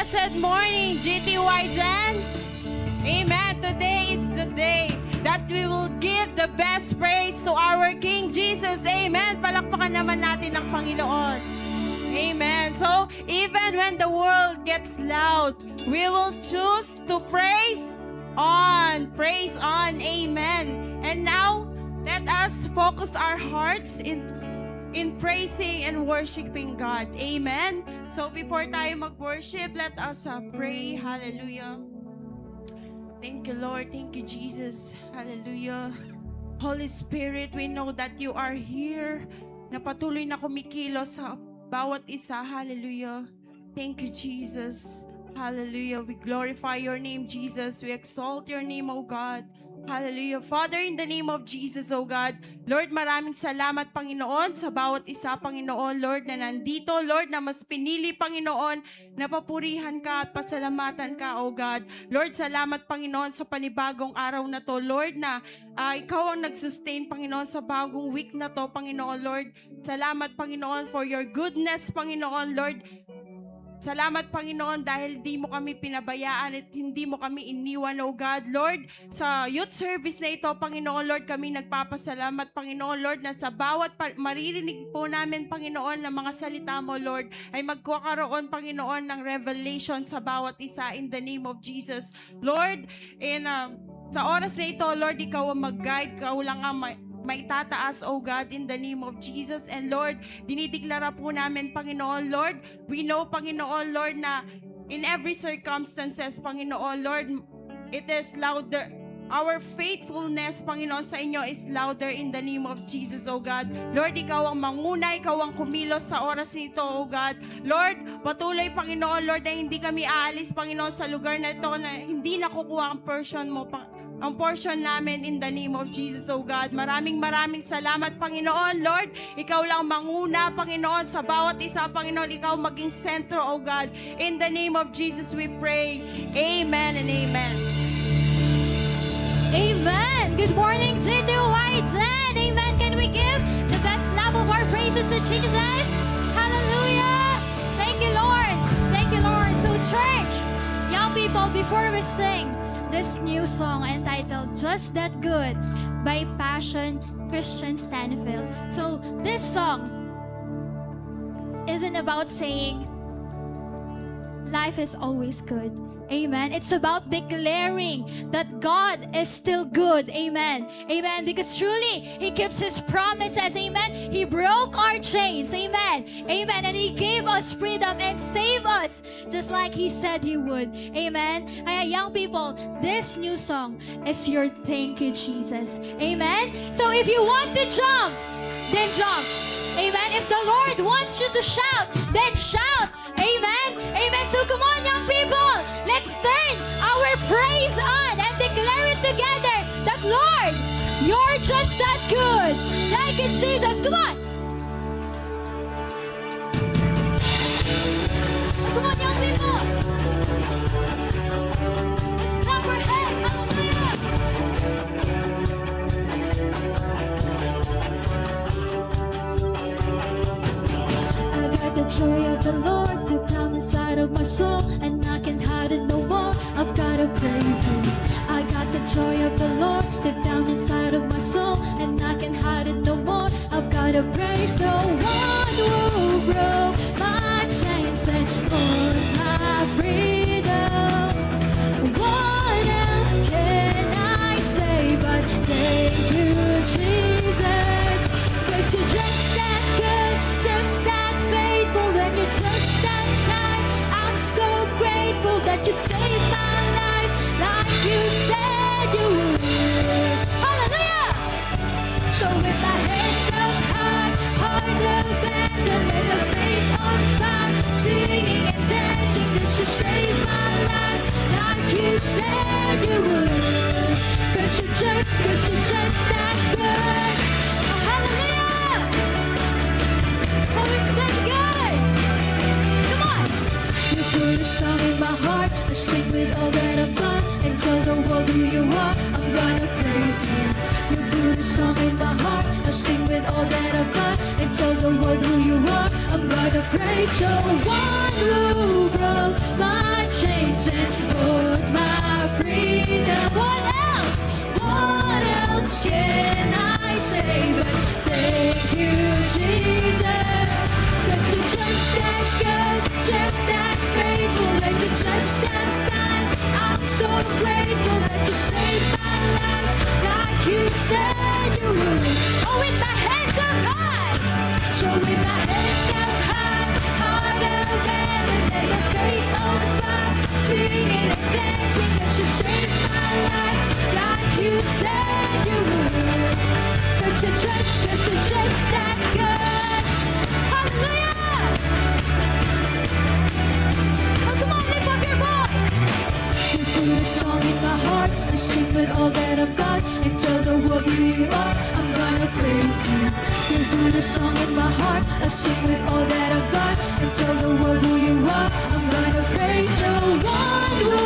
Blessed morning, GTY Gen. Amen. Today is the day that we will give the best praise to our King Jesus. Amen. Palakpakan naman natin ang Panginoon. Amen. So, even when the world gets loud, we will choose to praise on. Praise on. Amen. And now, let us focus our hearts in praising and worshiping God. Amen. So before tayo mag-worship, let us pray. Hallelujah. Thank you, Lord. Thank you, Jesus. Hallelujah. Holy Spirit, we know that you are here, na patuloy na kumikilos sa bawat isa. Hallelujah. Thank you, Jesus. Hallelujah. We glorify your name, Jesus. We exalt your name, O God. Hallelujah. Father, in the name of Jesus, O God, Lord, maraming salamat, Panginoon, sa bawat isa, Panginoon, Lord, na nandito, Lord, na mas pinili, Panginoon, na papurihan ka at pasalamatan ka, O God. Lord, salamat, Panginoon, sa panibagong araw na to, Lord, na ikaw ang nag-sustain, Panginoon, sa bagong week na to, Panginoon, Lord. Salamat, Panginoon, for your goodness, Panginoon, Lord. Salamat, Panginoon, dahil di mo kami pinabayaan at hindi mo kami iniwan, O God. Lord, sa youth service na ito, Panginoon, Lord, kami nagpapasalamat, Panginoon, Lord, na sa bawat maririnig po namin, Panginoon, na mga salita mo, Lord, ay magkakaroon, Panginoon, ng revelation sa bawat isa in the name of Jesus. Lord, sa oras na ito, Lord, ikaw ang mag-guide, ikaw lang ang maitataas, oh God, in the name of Jesus. And Lord, dinideklara po namin, Panginoon, Lord, we know, Panginoon, Lord, na in every circumstances, Panginoon, Lord, it is louder. Our faithfulness, Panginoon, sa inyo is louder in the name of Jesus, oh God. Lord, ikaw ang manguna, ikaw ang kumilos sa oras nito, oh God. Lord, patuloy, Panginoon, Lord, na hindi kami aalis, Panginoon, sa lugar na ito na hindi nakukuha ang portion mo, ang portion namin in the name of Jesus, oh God. Maraming salamat, Panginoon. Lord, ikaw lang manguna, Panginoon, sa bawat isa, Panginoon, ikaw maging sentro, oh God. In the name of Jesus we pray. Amen and amen. Amen. Good morning, GTY Gen. Amen. Can we give the best love of our praises to Jesus? Hallelujah. Thank you, Lord. Thank you, Lord. So, church, young people, before we sing this new song entitled Just That Good by Passion Christian Stanfield. So this song isn't about saying life is always good. Amen. It's about declaring that God is still good. Amen. Amen. Because truly, He keeps His promises. Amen. He broke our chains. Amen. Amen. And He gave us freedom and saved us just like He said He would. Amen. Young people, this new song is your thank you, Jesus. Amen. So if you want to jump, then jump. Amen. If the Lord wants you to shout, then shout. Amen. Amen. So come on, young people. Let's turn our praise on and declare it together that, Lord, you're just that good. Thank you, Jesus. Come on. Come on, young people. Let's clap our hands. Hallelujah. The joy of the Lord deep down inside of my soul, and I can't hide it no more. I've gotta praise Him. I got the joy of the Lord deep down inside of my soul, and I can't hide it no more. I've gotta praise the one who broke my chains and bought my freedom. What else can I say but thank you, Jesus? 'Cause you're just that good, just that faithful, and you're just that kind. I'm so grateful that you saved my life like you said you would. Hallelujah! So with my heads up high, heart abandoned, and the faith on fire, singing and dancing that you saved my life like you said you would. 'Cause you're just that good. Hallelujah! Oh, it's been good. Come on. You put a song in my heart to sing with all that I've got and tell the world who you are. I'm gonna praise you. You put a song in my heart to sing with all that I've got and tell the world who you are. I'm gonna praise the one who broke my said you would. Oh, with my hands up high. So with my hands up high, harder than the faith on fire, singing and dancing, 'cause you saved my life like you said you would. 'Cause you're just that good. Hallelujah! Oh, come on, lift up your voice. You put a song in my heart and sing with all that I've got and tell the world who you are. I'm gonna praise you. You put a song in my heart, I sing with all that I've got and tell the world who you are. I'm gonna praise the one who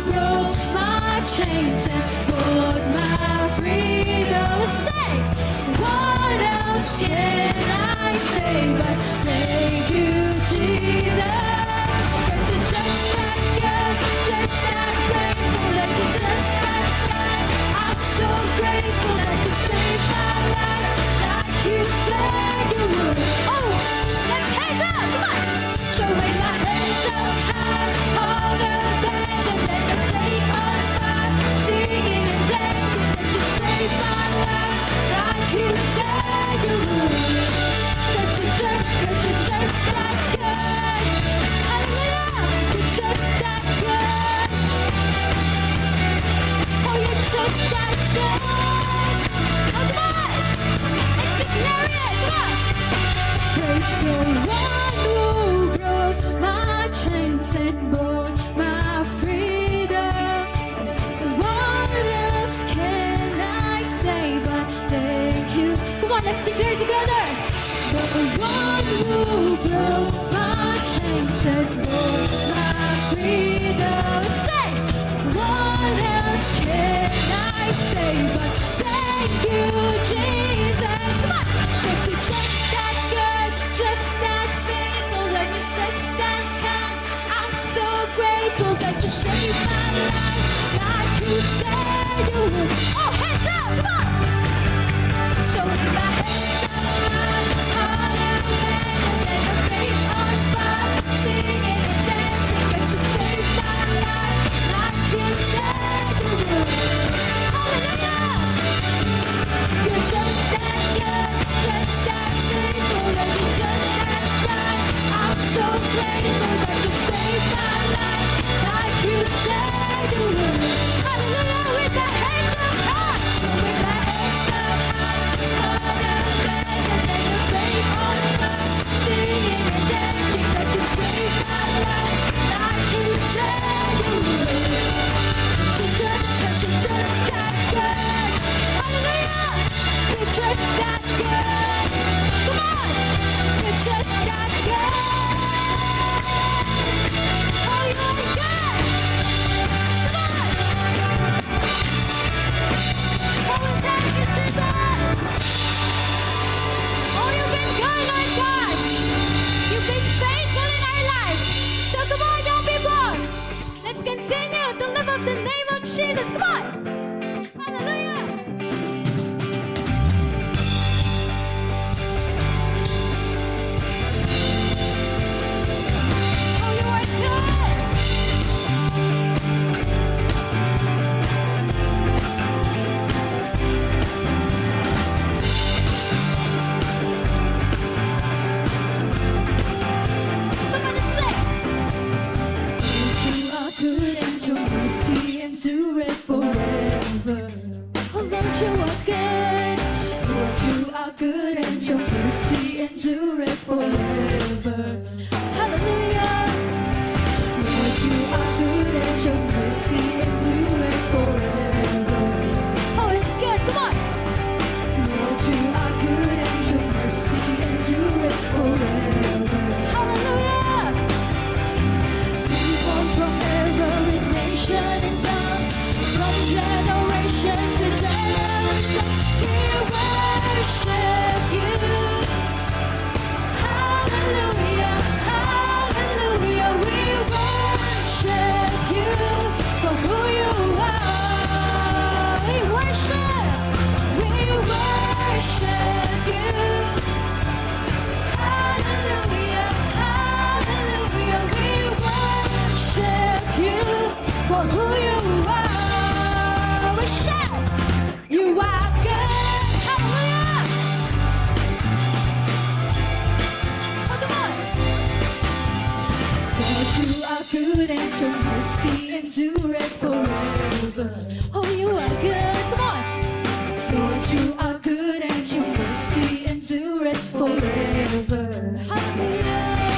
broke my chains and bought my freedom. Say, what else can I say but thank you, Jesus? 'Cause you're just that good, just that grateful that you just that kind. I'm so grateful that you saved my life like you said you would. Oh, let's hands up, come on. So wave my hands up high, harder than the faith on fire, singing and dancing that you saved my life like you said you would. 'Cause you're just that good. Hallelujah, you're just that good. Oh, you're just that good. Oh, come on, let's declare it, come on. Praise the one who broke my chains and bought my freedom. What else can I say but thank you? Come on, let's declare together. The one who broke my chains and bought my freedom. Say, what else can I say but thank you, Jesus? Come on, 'cause you're just that good, just that faithful, and you're just that kind. I'm so grateful that you saved my life like you said you would. Oh, hands up, come on. So with my hands up high, harder than the faith on fire, singing and dancing, 'cause you saved my life like you said you would. Hallelujah! You're just that good, just that faithful, and you're just that kind. I'm so grateful that you saved my life like you said you would. Hallelujah! With my hands up high, so with my hands up high, harder than the faith on fire, singing and dancing that you saved my life like you said you would. You're just that good. Hallelujah! You're just that good. Come on! You're just that good. Oh, you're good. Come on! Oh, we thank you, Jesus. Oh, you've been good, Lord God. You've been faithful in our lives. So come on, young people. Let's continue to lift up the name of Jesus. Come on. Hallelujah. Oh, you are good. Come on and say. You are good and your mercy endureth forever. Oh Lord, you are good. Lord, you are good and your mercy endureth forever. Hallelujah. Lord, you are good and your mercy endureth forever. Oh, it's good. Come on. Lord, you are good and your mercy endureth forever. Hallelujah. People from every nation and tongue, from generation to generation, we worship you. Hallelujah, hallelujah, we worship you for who you are. We worship you. Hallelujah, hallelujah, we worship you for who you are. We shout, you are good. your mercy endureth forever. Oh, you are good. Come on. Lord, you are good and your mercy endureth forever. Hallelujah.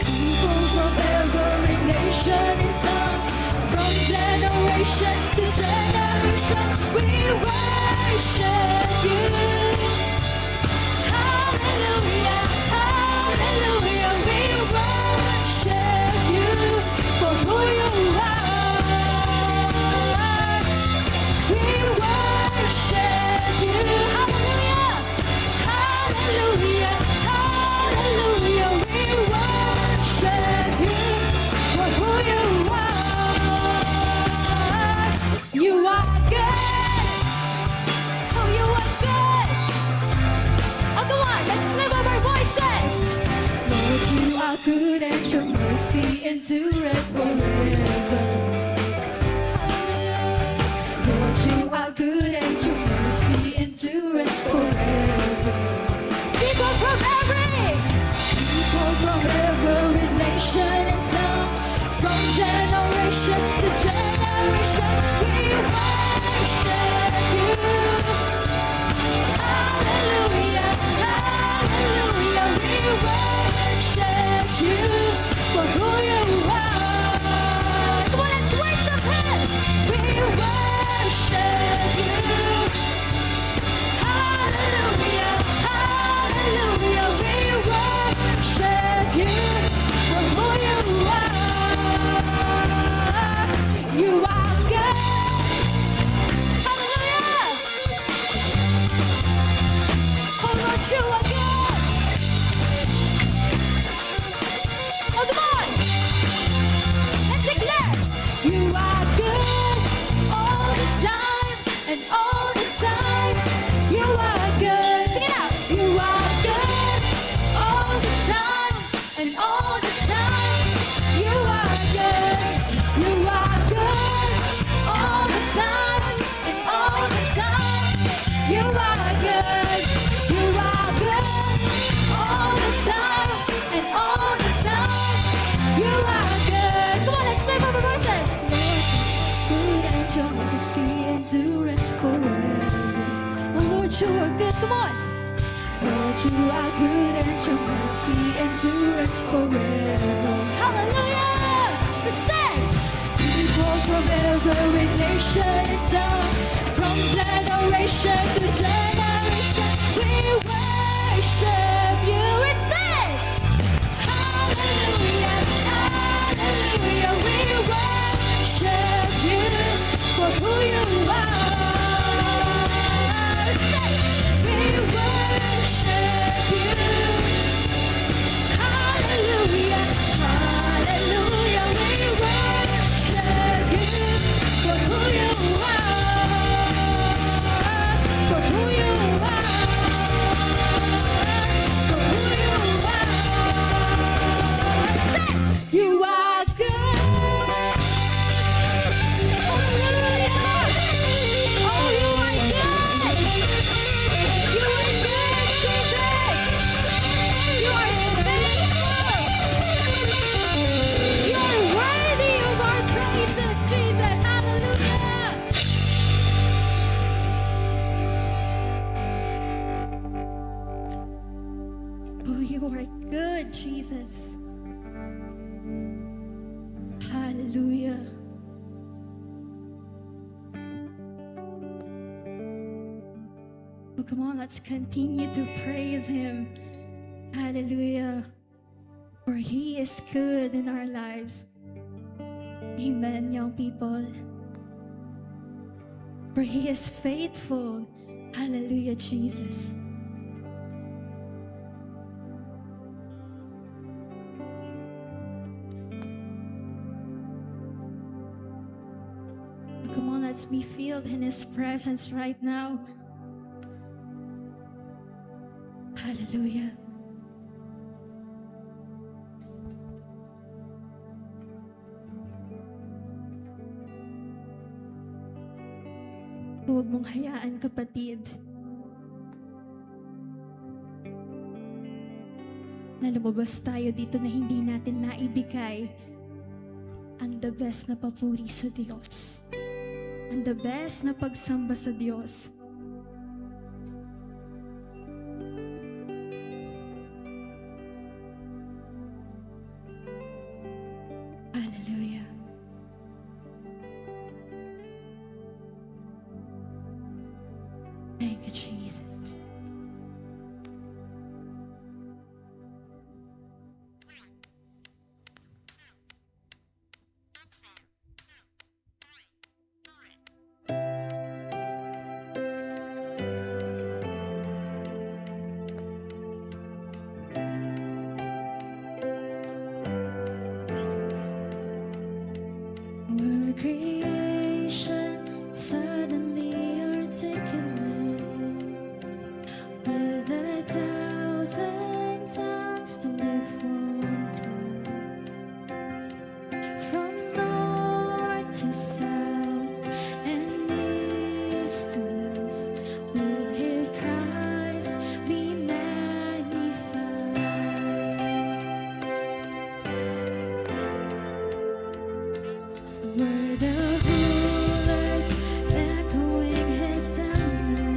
People from every nation and tongue, from generation to generation, we worship you. Hallelujah, hallelujah, we worship you for who you are. We worship you. Hallelujah, hallelujah, hallelujah, we worship you for who you are. You are good. Oh, you are good. Oh, go on, let's lift up our voices. Lord, you are good and your mercy endureth forever. Hallelujah. Lord, you are good and your mercy endureth forever. People from every nation and tongue, from generation to generation, we worship you. Hallelujah, hallelujah, we worship you for who you are. Come on, let's worship him. We worship you. Hallelujah, hallelujah, we worship you for who you are. You are good. Hallelujah. Oh Lord, you are good. Oh, come on. Let's declare. You are good all the time and all the time. You are good. Sing it out. You are good all the time and all the time. You are good. You are good all the time and all the time. You are good. You are good all the time and all the time. You are good. Come on, let's lift up our voices. Lord, good and your mercy endureth forever. Oh Lord, you are good. Come on. Lord, you are good and your mercy endureth forever. Hallelujah. Let's sing. People from every nation and tongue, from generation to generation, we worship you. We sing. Hallelujah, hallelujah, we worship you for who you are. Say, we worship you. Hallelujah, hallelujah, we worship you for who you are. For who you are. For who you are. Say, you are good. Hallelujah. Oh, you are good. You are good, Jesus. You are faithful. You are worthy of our praises, Jesus. Hallelujah. Oh, you are good, Jesus. Hallelujah. Oh, come on, let's continue to praise him. Hallelujah. For he is good in our lives. Amen, young people. For he is faithful. Hallelujah, Jesus. Come on, let's be filled in his presence right now. Hallelujah. Huwag mong hayaan, kapatid, na lumabas tayo dito na hindi natin naibigay ang the best na papuri sa Diyos. Ang the best na pagsamba sa Diyos. Hallelujah. Thank you, Jesus. Our creation suddenly articulate with 1,000 tongues to lift one cry. From north to south and east to west, would hear Christ be magnified. Word of ruler echoing his sound,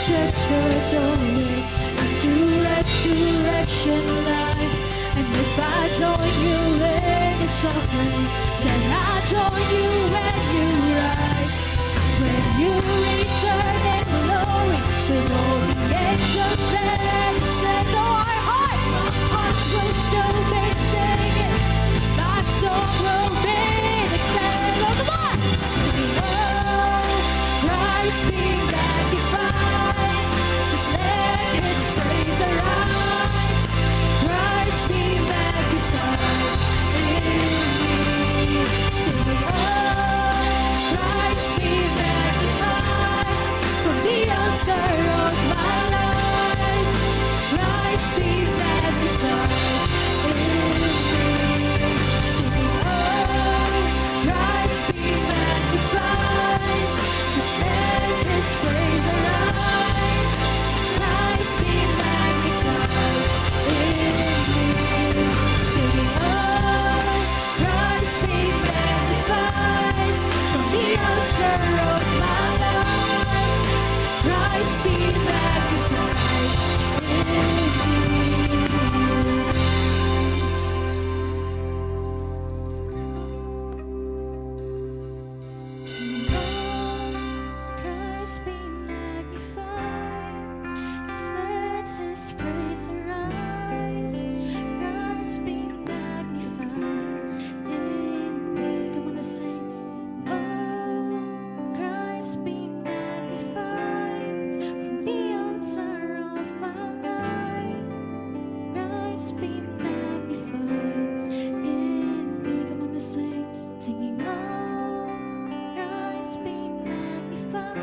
just adore it. Into resurrection life. And if I join you in the suffering, then I join you when you rise. When you return in glory, with all the angels and saints, oh, my heart will still be singing. My song will be the same. Oh, come on! Singing, oh, Christ be magnified. Just let His praise arise. Christ be magnified in me. Singing, oh, Christ be magnified from the altar of my life. Christ be magnified in me. Singing, oh, Christ be magnified. Just let His praise arise. Christ be magnified in me. Singing, oh, Christ be magnified from the altar of my life. Christ be magnified in me. Singing, oh, Christ be magnified. Just let His praise arise. Christ be magnified in me. Come on, let's sing. Oh, Christ be magnified from the altar of my life. Christ be magnified in me. Come on, let's sing. Singing, oh, Christ be magnified.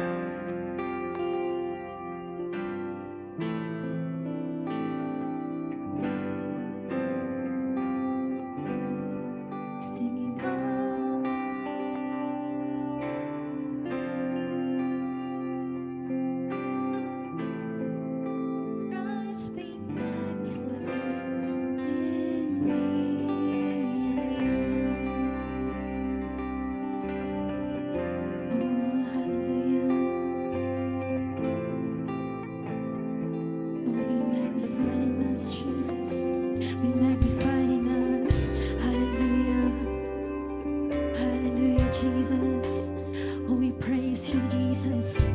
Singing, oh, Christ be magnified in me. Oh, hallelujah. Oh, be magnified in us, Jesus. Be magnified in us. Hallelujah. Hallelujah, Jesus. Oh, we praise you, Jesus.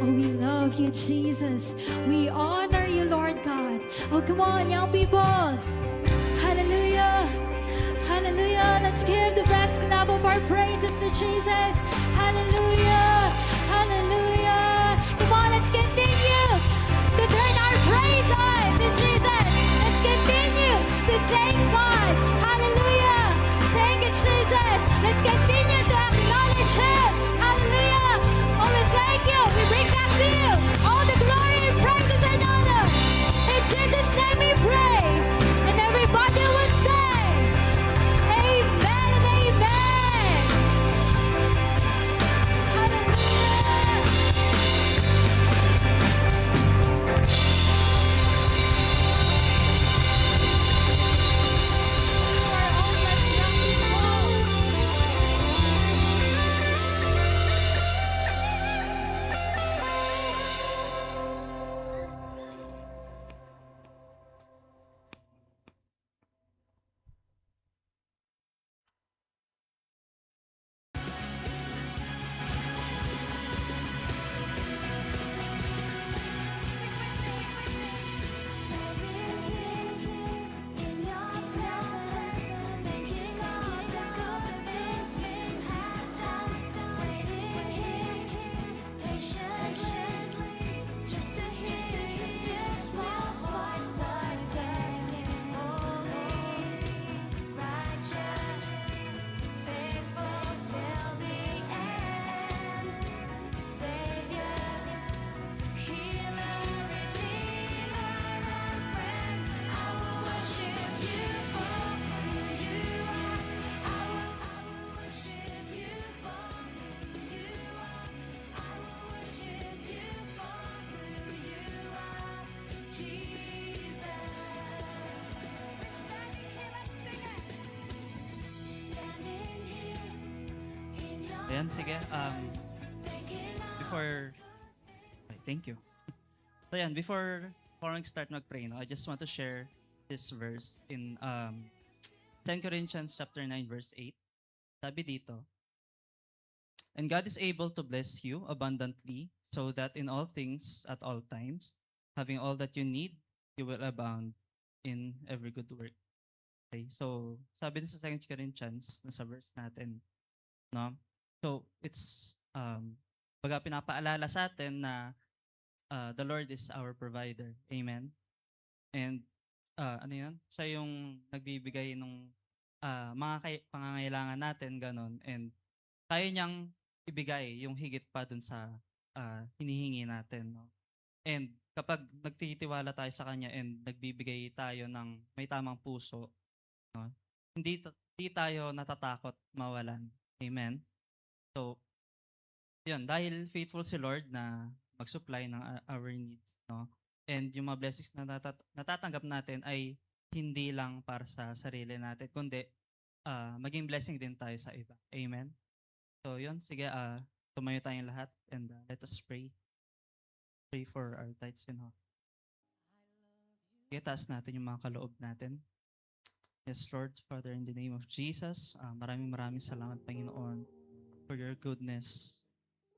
Oh, we love you, Jesus. We honor you, Lord God. Oh, come on, young people. Hallelujah. Hallelujah. Let's give the best clap of our praises to Jesus. Hallelujah. Hallelujah. Come on, let's continue to turn our praise on to Jesus. Let's continue to thank God. Hallelujah. Thank you, Jesus. Let's continue to acknowledge Him. Hallelujah. Oh, we thank you. We bring back to you all the glory and praises and honor. In Jesus' name we pray. And everybody will say, Amen and amen. Hallelujah. You are all blessed young Ayan, sige. Before... Okay, thank you. So yan, before start mag-pray, no, I just want to share this verse in 2 Corinthians chapter 9 verse 8. Sabi dito, "And God is able to bless you abundantly, so that in all things at all times, having all that you need, you will abound in every good work." Okay, so sabi din sa 2 Corinthians, nasa verse natin, no? So it's baga pinapaalala sa atin na the Lord is our provider. Amen. And ano yun? Siya yung nagbibigay ng mga pangangailangan natin, ganon. And kaya niyang ibigay yung higit pa dun sa hinihingi natin. No? And kapag nagtitiwala tayo sa Kanya and nagbibigay tayo ng may tamang puso, no? Hindi tayo natatakot mawalan. Amen? So, yun, dahil faithful si Lord na mag-supply ng our needs, no? And yung mga blessings na natatanggap natin ay hindi lang para sa sarili natin, kundi maging blessing din tayo sa iba. Amen? So yun, sige, tumayo tayong lahat and let us pray. Pray for our tithes, you know. Sige, taas natin yung mga kaloob natin. Yes, Lord, Father, in the name of Jesus, maraming salamat, Panginoon, for your goodness,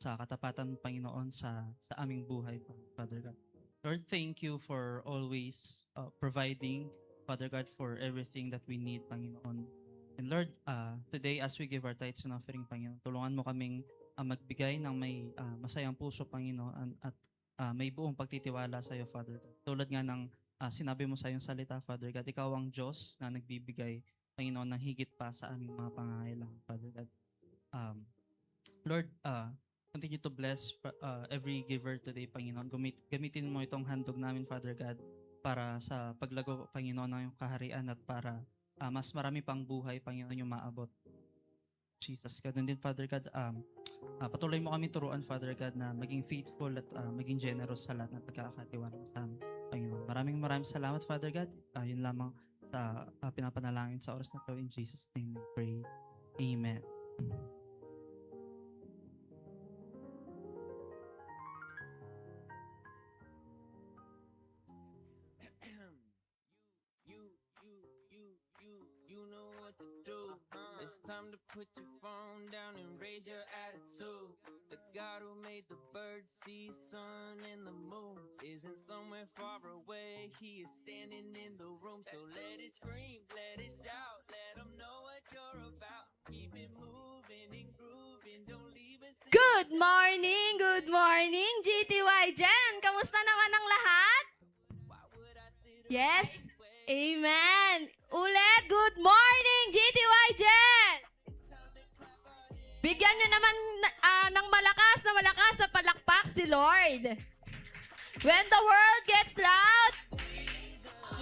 sa katapatan, Panginoon, sa aming buhay, Father God. Lord, thank you for always providing, Father God, for everything that we need, Panginoon. And Lord, today as we give our tithes and offering, Panginoon, tulungan mo kaming magbigay ng may masayang puso, Panginoon, at may buong pagtitiwala sa iyo, Father God. Tulad nga ng sinabi mo sa iyong salita, Father God, ikaw ang Diyos na nagbibigay, Panginoon, ng higit pa sa aming mga pangangailangan, Father God. Lord, continue to bless every giver today, Panginoon. Gamitin mo itong handog namin, Father God, para sa paglago, Panginoon, ng iyong kaharian at para mas marami pang buhay, Panginoon, yung maabot. Jesus, ganun din, Father God, patuloy mo kami turuan, Father God, na maging faithful at maging generous sa lahat ng pagkakatiwala mo sa amin, Panginoon. Maraming salamat, Father God. Yun lamang sa pinapanalangin sa oras na to. In Jesus' name we pray. Amen. You know what to do. It's time to put your phone down and raise your attitude. The God who made the birds, sea, sun, and the moon isn't somewhere far away. He is standing in the room. So let it scream, let it shout, let him know what you're about. Keep it moving and grooving, don't leave us. Good morning, GTY Jen! Kamusta naman ang lahat? Yes? Amen! Ulit, good morning, GTY Jen! Bigyan nyo naman ng malakas na palakpak si Lord. When the world gets loud,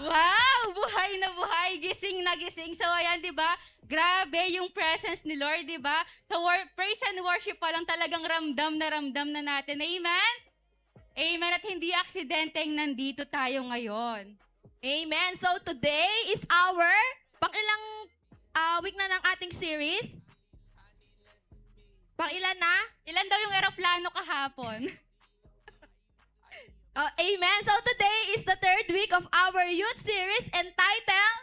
wow! Buhay na buhay, gising na gising. So ayan, di ba? Grabe yung presence ni Lord, di ba? Sa praise and worship pa lang talagang ramdam na natin. Amen? Amen. At hindi aksidenteng nandito tayo ngayon. Amen. So today is our pang-ilang week na ng ating series? Pang-ilan na? Ilan daw yung eroplano kahapon? Amen. So today is the third week of our youth series entitled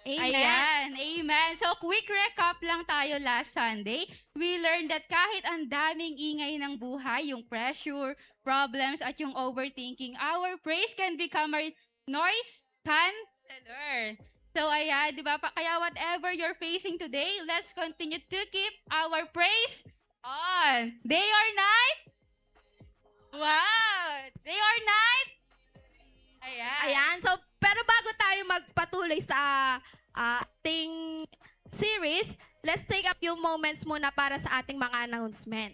Amen. Ayan, amen. So, quick recap lang tayo last Sunday. We learned that kahit ang daming ingay ng buhay, yung pressure, problems, at yung overthinking, our praise can become our noise canceller. So, ayan, di ba? Kaya whatever you're facing today, let's continue to keep our praise on. Day or night? Wow! Day or night? Ayan. So, pero bago tayo magpatuloy sa ating series, let's take a few moments muna para sa ating mga announcement.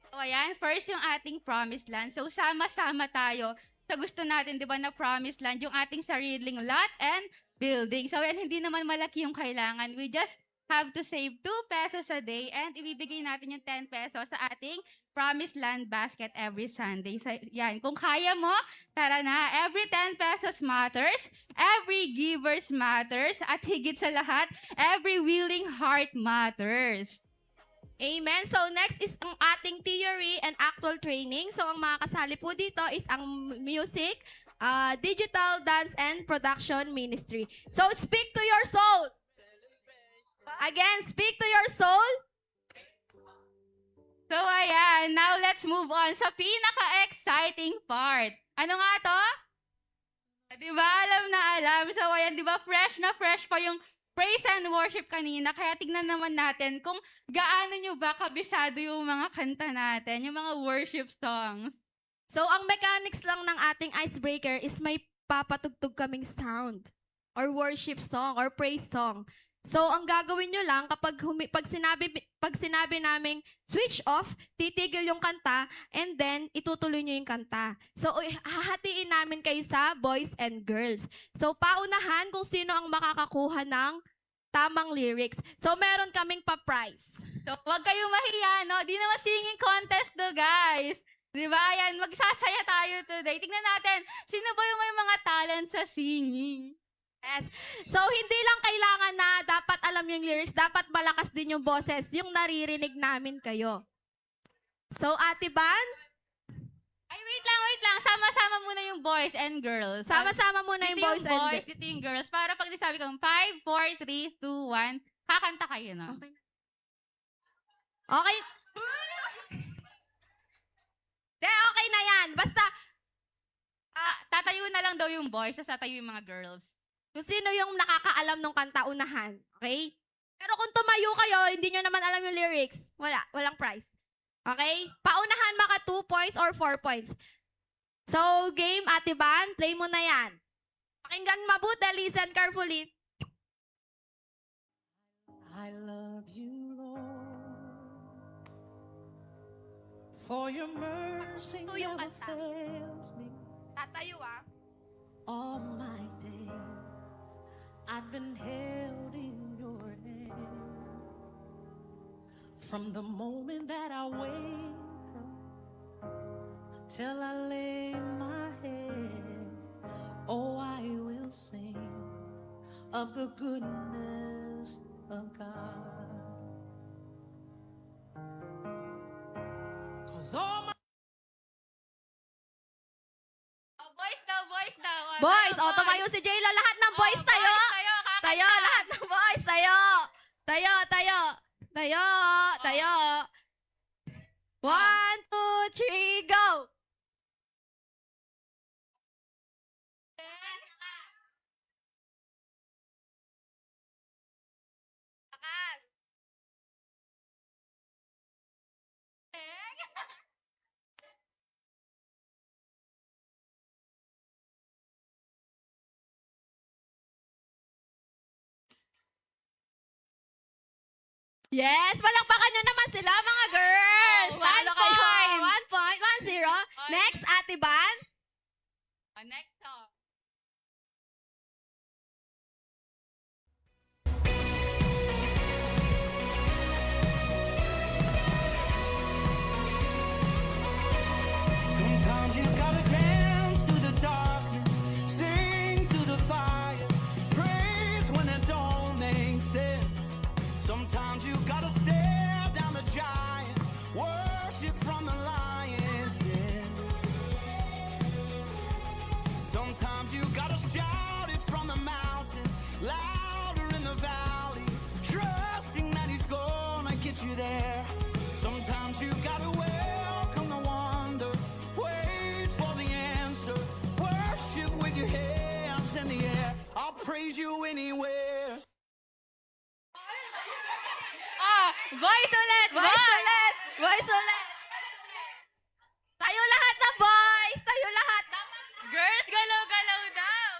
So, ayan. First, yung ating promised land. So, sama-sama tayo sa gusto natin, di ba, na promised land, yung ating sariling lot and building. So, ayan, hindi naman malaki yung kailangan. We just have to save 2 pesos a day and ibibigay natin yung 10 pesos sa ating promised land basket every Sunday. So, yan, kung kaya mo, tara na. Every 10 pesos matters, every givers matters, at higit sa lahat, every willing heart matters. Amen. So next is ang ating theory and actual training. So ang mga kasali po dito is ang music, digital, dance, and production ministry. So speak to your soul. Again, speak to your soul. So ayan, now let's move on sa pinaka-exciting part. Ano nga to? Di ba? Alam na alam. So ayan, di ba? Fresh na fresh pa yung praise and worship kanina. Kaya tignan naman natin kung gaano nyo ba kabisado yung mga kanta natin, yung mga worship songs. So ang mechanics lang ng ating icebreaker is may papatugtog kaming sound or worship song or praise song. So ang gagawin nyo lang kapag pag sinabi naming switch off, titigil yung kanta and then itutuloy nyo yung kanta. So hahatiin namin kayo sa boys and girls. So paunahan kung sino ang makakakuha ng tamang lyrics. So meron kaming pa-prize. So wag kayong mahiya, no? Di naman singing contest to, guys. Di ba? Yan, magsasaya tayo today. Tignan natin, sino ba yung may mga talent sa singing? Yes. So, hindi lang kailangan na dapat alam yung lyrics, dapat malakas din yung boses, yung naririnig namin kayo. So, Ate Ban, Ay, wait lang. Sama-sama muna yung boys and girls. sama-sama muna yung boys and girls. Dito yung girls. Para pag sabi kong 5, 4, 3, 2, 1, kakanta kayo na. Okay. Okay. Okay na yan. Basta, Tatayo na lang daw yung boys, tapos tatayo yung mga girls. kung sino yung nakakaalam ng kanta, unahan. Okay? Pero kung tumayo kayo, hindi nyo naman alam yung lyrics, walang prize. Okay? Paunahan maka 2 points or 4 points. So, game, Ate Ban, play mo na yan. Pakinggan mabuti, listen carefully. I love you, Lord, for your mercy Ito yung never kanta. fails me. Tatayo ah. All my days I've been held in your hand. From the moment that I wake up till I lay my head, oh, I will sing of the goodness of God. 'Cause all my Boys daw. Boys, tumayo si Jayla. Lahat ng boys tayo. Tayo, lahat ng boys. Tayo. Tayo. 1, 2, 3, go! Yes, palakpakan nyo naman sila, mga girls. Oh, Talo 1 kayo. point. 1 point, 1-0. Next, Ate Ban. Next song. Sometimes you gotta dance through the darkness, sing through the fire, praise when it don't make sense. Sometimes you gotta stare down the giant, worship from the lion's den. Sometimes you gotta shout it from the mountain, louder in the valley, trusting that he's gonna get you there. Sometimes you gotta welcome the wonder, wait for the answer, worship with your hands in the air. I'll praise you anywhere. Boys ulit! Boys ulit. Tayo lahat na boys. Tayo lahat na. Girls, galaw-galaw daw!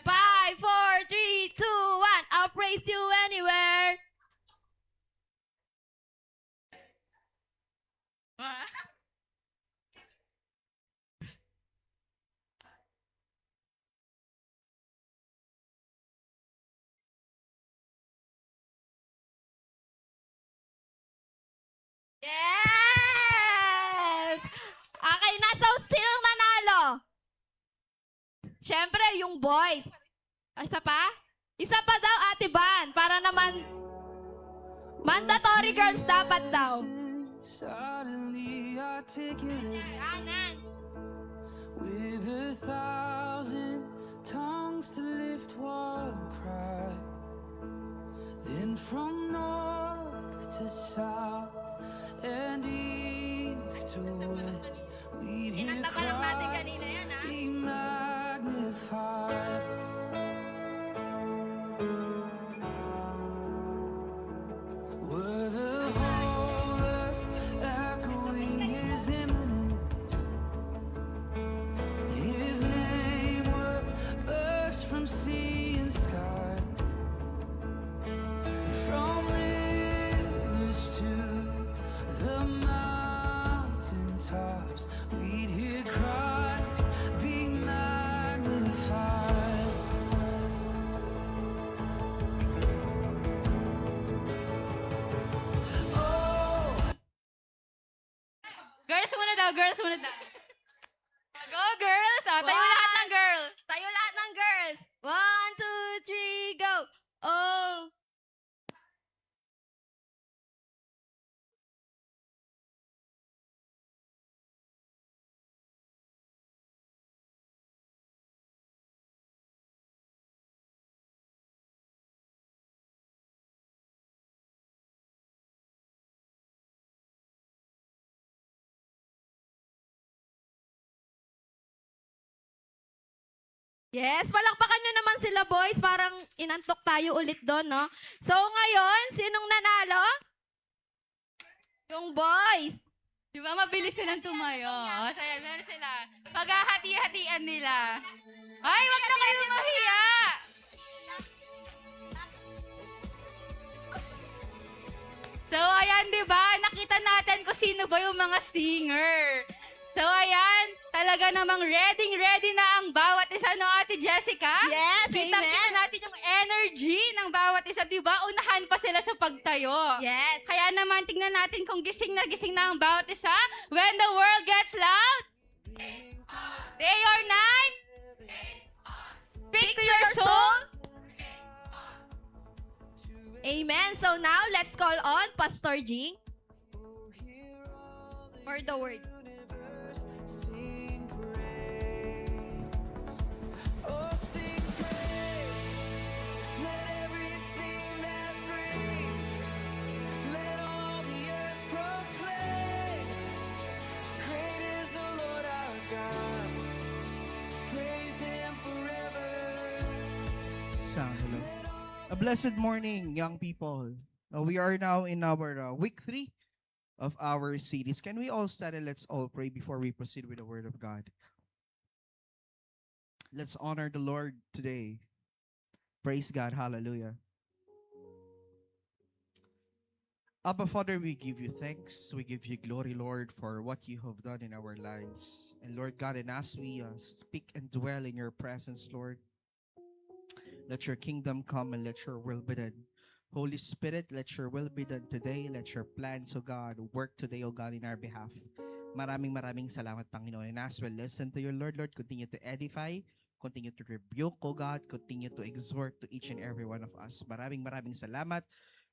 5, 4, 3, 2, 1. I'll praise you anywhere. Yes! Okay na. So, sinong nanalo? Siyempre, yung boys. Isa pa? Isa pa daw, Ate Ban. Para naman Mandatory girls dapat daw. Suddenly articulate Kanan. with 1,000 tongues to lift one cry. Then from north to south and east to west, we'd hear Inanta pa lang natin Christ kanina yan, ha? be magnified. Were the whole earth echoing His imminence? His name would burst from sea and sky, from rivers to the mountain tops. We'd hear Christ be magnified. Oh. Girls muna daw, girls muna daw. Go, girls! Ah, tayo lahat ng girl. Tayo lahat ng girls. 1, 2, 3, go. Oh. Yes, palakpakan nyo naman sila boys. Parang inantok tayo ulit doon, no? So ngayon, sinong nanalo? Yung boys. Di ba mabilis silang tumayo? O, saya, meron sila. Paghahati-hatian nila. Ay, wag na kayo mahiya! So, ayan, di ba? Nakita natin kung sino ba yung mga singer. So, ayan, talaga namang ready na ang bawat isa, no, Ate Jessica? Yes, Kitang-kita amen. natin yung energy ng bawat isa, di ba? Unahan pa sila sa pagtayo. Yes. Kaya naman, tingnan natin kung gising na ang bawat isa. When the world gets loud, day or night, speak to your soul. Amen. So now, let's call on Pastor Jing for the word. Sing praise. Oh, sing praise. Let everything that breathes, let all the earth proclaim. Great is the Lord our God. Praise Him forever. Sound hello. A blessed morning, young people. We are now in our week 3 of our series. Can we all stand and let's all pray before we proceed with the Word of God? Let's honor the Lord today. Praise God. Hallelujah. Abba Father, we give you thanks. We give you glory, Lord, for what you have done in our lives. And Lord God, and as we speak and dwell in your presence, Lord, let your kingdom come and let your will be done. Holy Spirit, let your will be done today. Let your plans, O God, work today, O God, in our behalf. Maraming salamat, Panginoon. And as we listen to your Lord, continue to edify, continue to rebuke, O God, continue to exhort to each and every one of us. Maraming salamat.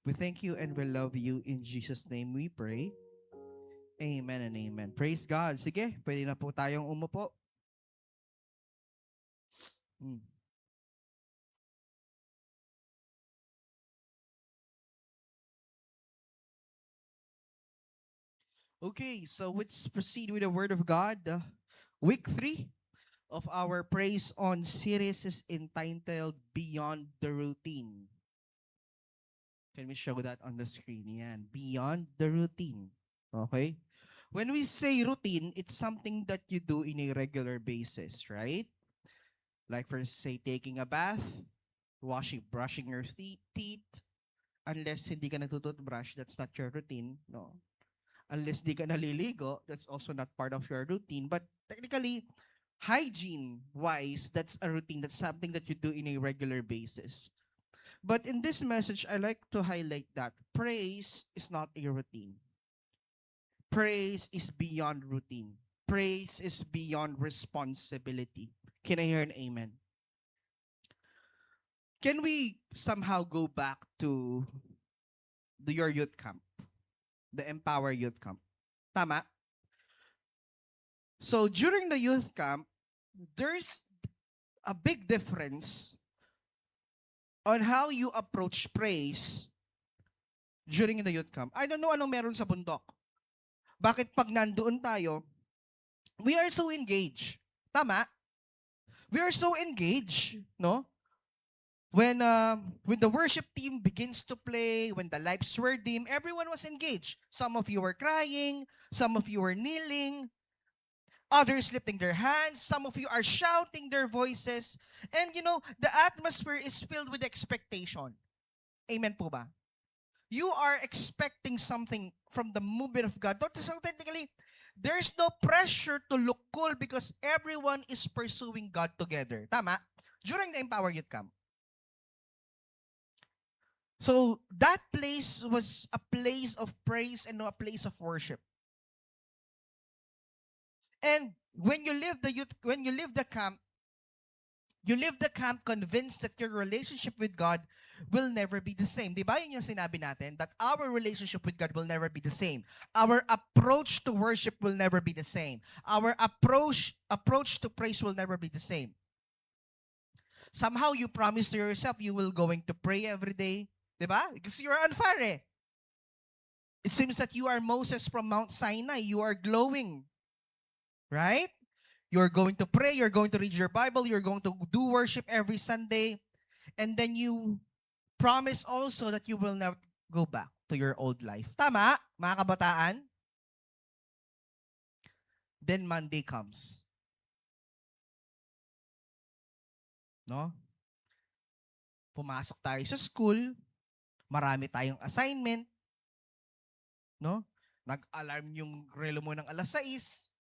We thank you and we love you. In Jesus' name we pray. Amen and amen. Praise God. Sige, pwede na po tayong umupo. Okay, so let's proceed with the Word of God. Week 3 of our Praise On series is entitled Beyond the Routine. Can we show that on the screen? Yan, Beyond the Routine. Okay? When we say routine, it's something that you do in a regular basis, right? Like for say, taking a bath, brushing your teeth. Unless hindi ka nagtututbrush, that's not your routine, no? Unless di ka naliligo, that's also not part of your routine. But technically, hygiene-wise, that's a routine. That's something that you do in a regular basis. But in this message, I like to highlight that praise is not a routine. Praise is beyond routine. Praise is beyond responsibility. Can I hear an amen? Can we somehow go back to your youth camp. The Empower Youth Camp. Tama? So during the youth camp, there's a big difference on how you approach praise during the youth camp. I don't know anong meron sa bundok. Bakit pag nandoon tayo, we are so engaged. Tama? We are so engaged, no? When the worship team begins to play, when the lights were dim, everyone was engaged. Some of you were crying, some of you were kneeling, others lifting their hands, some of you are shouting their voices, and the atmosphere is filled with expectation. Amen po ba? You are expecting something from the movement of God. So technically, there's no pressure to look cool because everyone is pursuing God together. Tama? During the Empower Youth Camp. So that place was a place of praise and a place of worship. And when you live the camp, you live the camp convinced that your relationship with God will never be the same. Di ba yun yung sinabi natin? That our relationship with God will never be the same. Our approach to worship will never be the same. Our approach to praise will never be the same. Somehow you promise to yourself you will going to pray every day. Diba? Because you're on fire eh. It seems that you are Moses from Mount Sinai. You are glowing. Right? You're going to pray, you're going to read your Bible, you're going to do worship every Sunday, and then you promise also that you will never go back to your old life. Tama, mga kabataan? Then Monday comes. No? Pumasok tayo sa school, marami tayong assignment, no? Nag-alarm yung relo mo ng alas 6.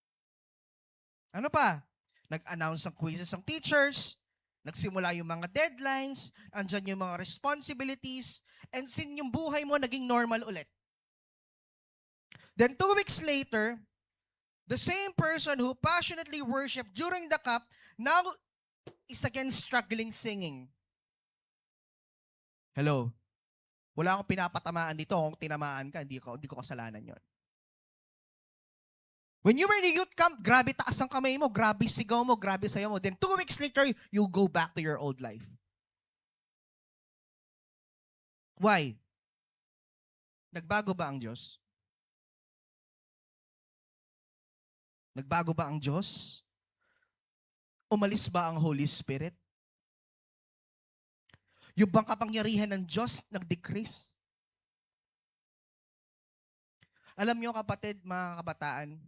Ano pa? Nag-announce ng quizzes ng teachers, nagsimula yung mga deadlines, andyan yung mga responsibilities, and sin yung buhay mo naging normal ulit. Then 2 weeks later, the same person who passionately worshiped during the camp now is again struggling singing. Hello? Wala akong pinapatamaan dito. Kung tinamaan ka, hindi ko kasalanan yon. When you were in the youth camp, grabe taas ang kamay mo, grabe sigaw mo, grabe sayo mo. Then 2 weeks later, you go back to your old life. Why? Nagbago ba ang Diyos? Nagbago ba ang Diyos? Umalis ba ang Holy Spirit? Yung bang kapangyarihan ng Diyos nag-decrease? Alam nyo kapatid, mga kabataan,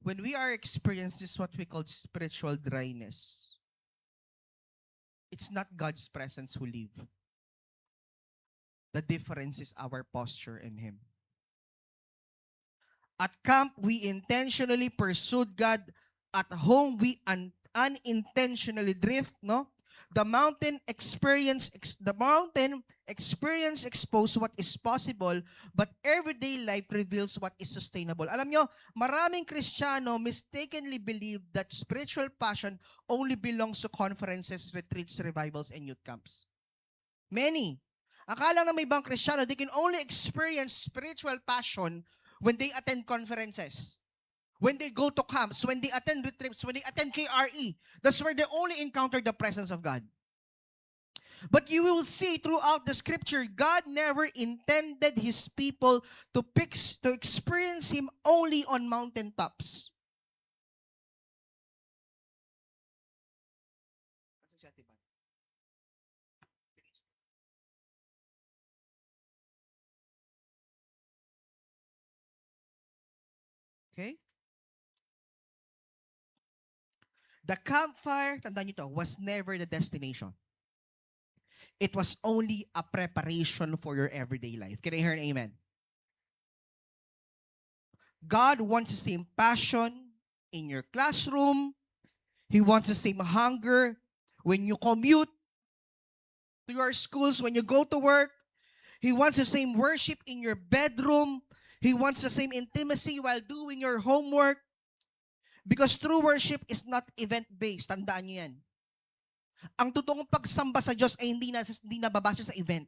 when we are experiencing this what we call spiritual dryness, it's not God's presence who leave. The difference is our posture in Him. At camp, we intentionally pursued God. At home, we unintentionally drift, no? The mountain experience expose what is possible, but everyday life reveals what is sustainable. Alam nyo, maraming Kristiyano mistakenly believe that spiritual passion only belongs to conferences, retreats, revivals, and youth camps. Many. Akala na may ibang Kristiyano, they can only experience spiritual passion when they attend conferences, when they go to camps, when they attend retreats, when they attend KRE. That's where they only encounter the presence of God. But you will see throughout the scripture, God never intended His people to experience Him only on mountaintops. Okay? The campfire, tandaan nyo to, was never the destination. It was only a preparation for your everyday life. Can I hear an amen? God wants the same passion in your classroom. He wants the same hunger when you commute to your schools, when you go to work. He wants the same worship in your bedroom. He wants the same intimacy while doing your homework. Because true worship is not event-based. Tandaan niyo yan. Ang totoong pagsamba sa Diyos ay hindi nababase sa event.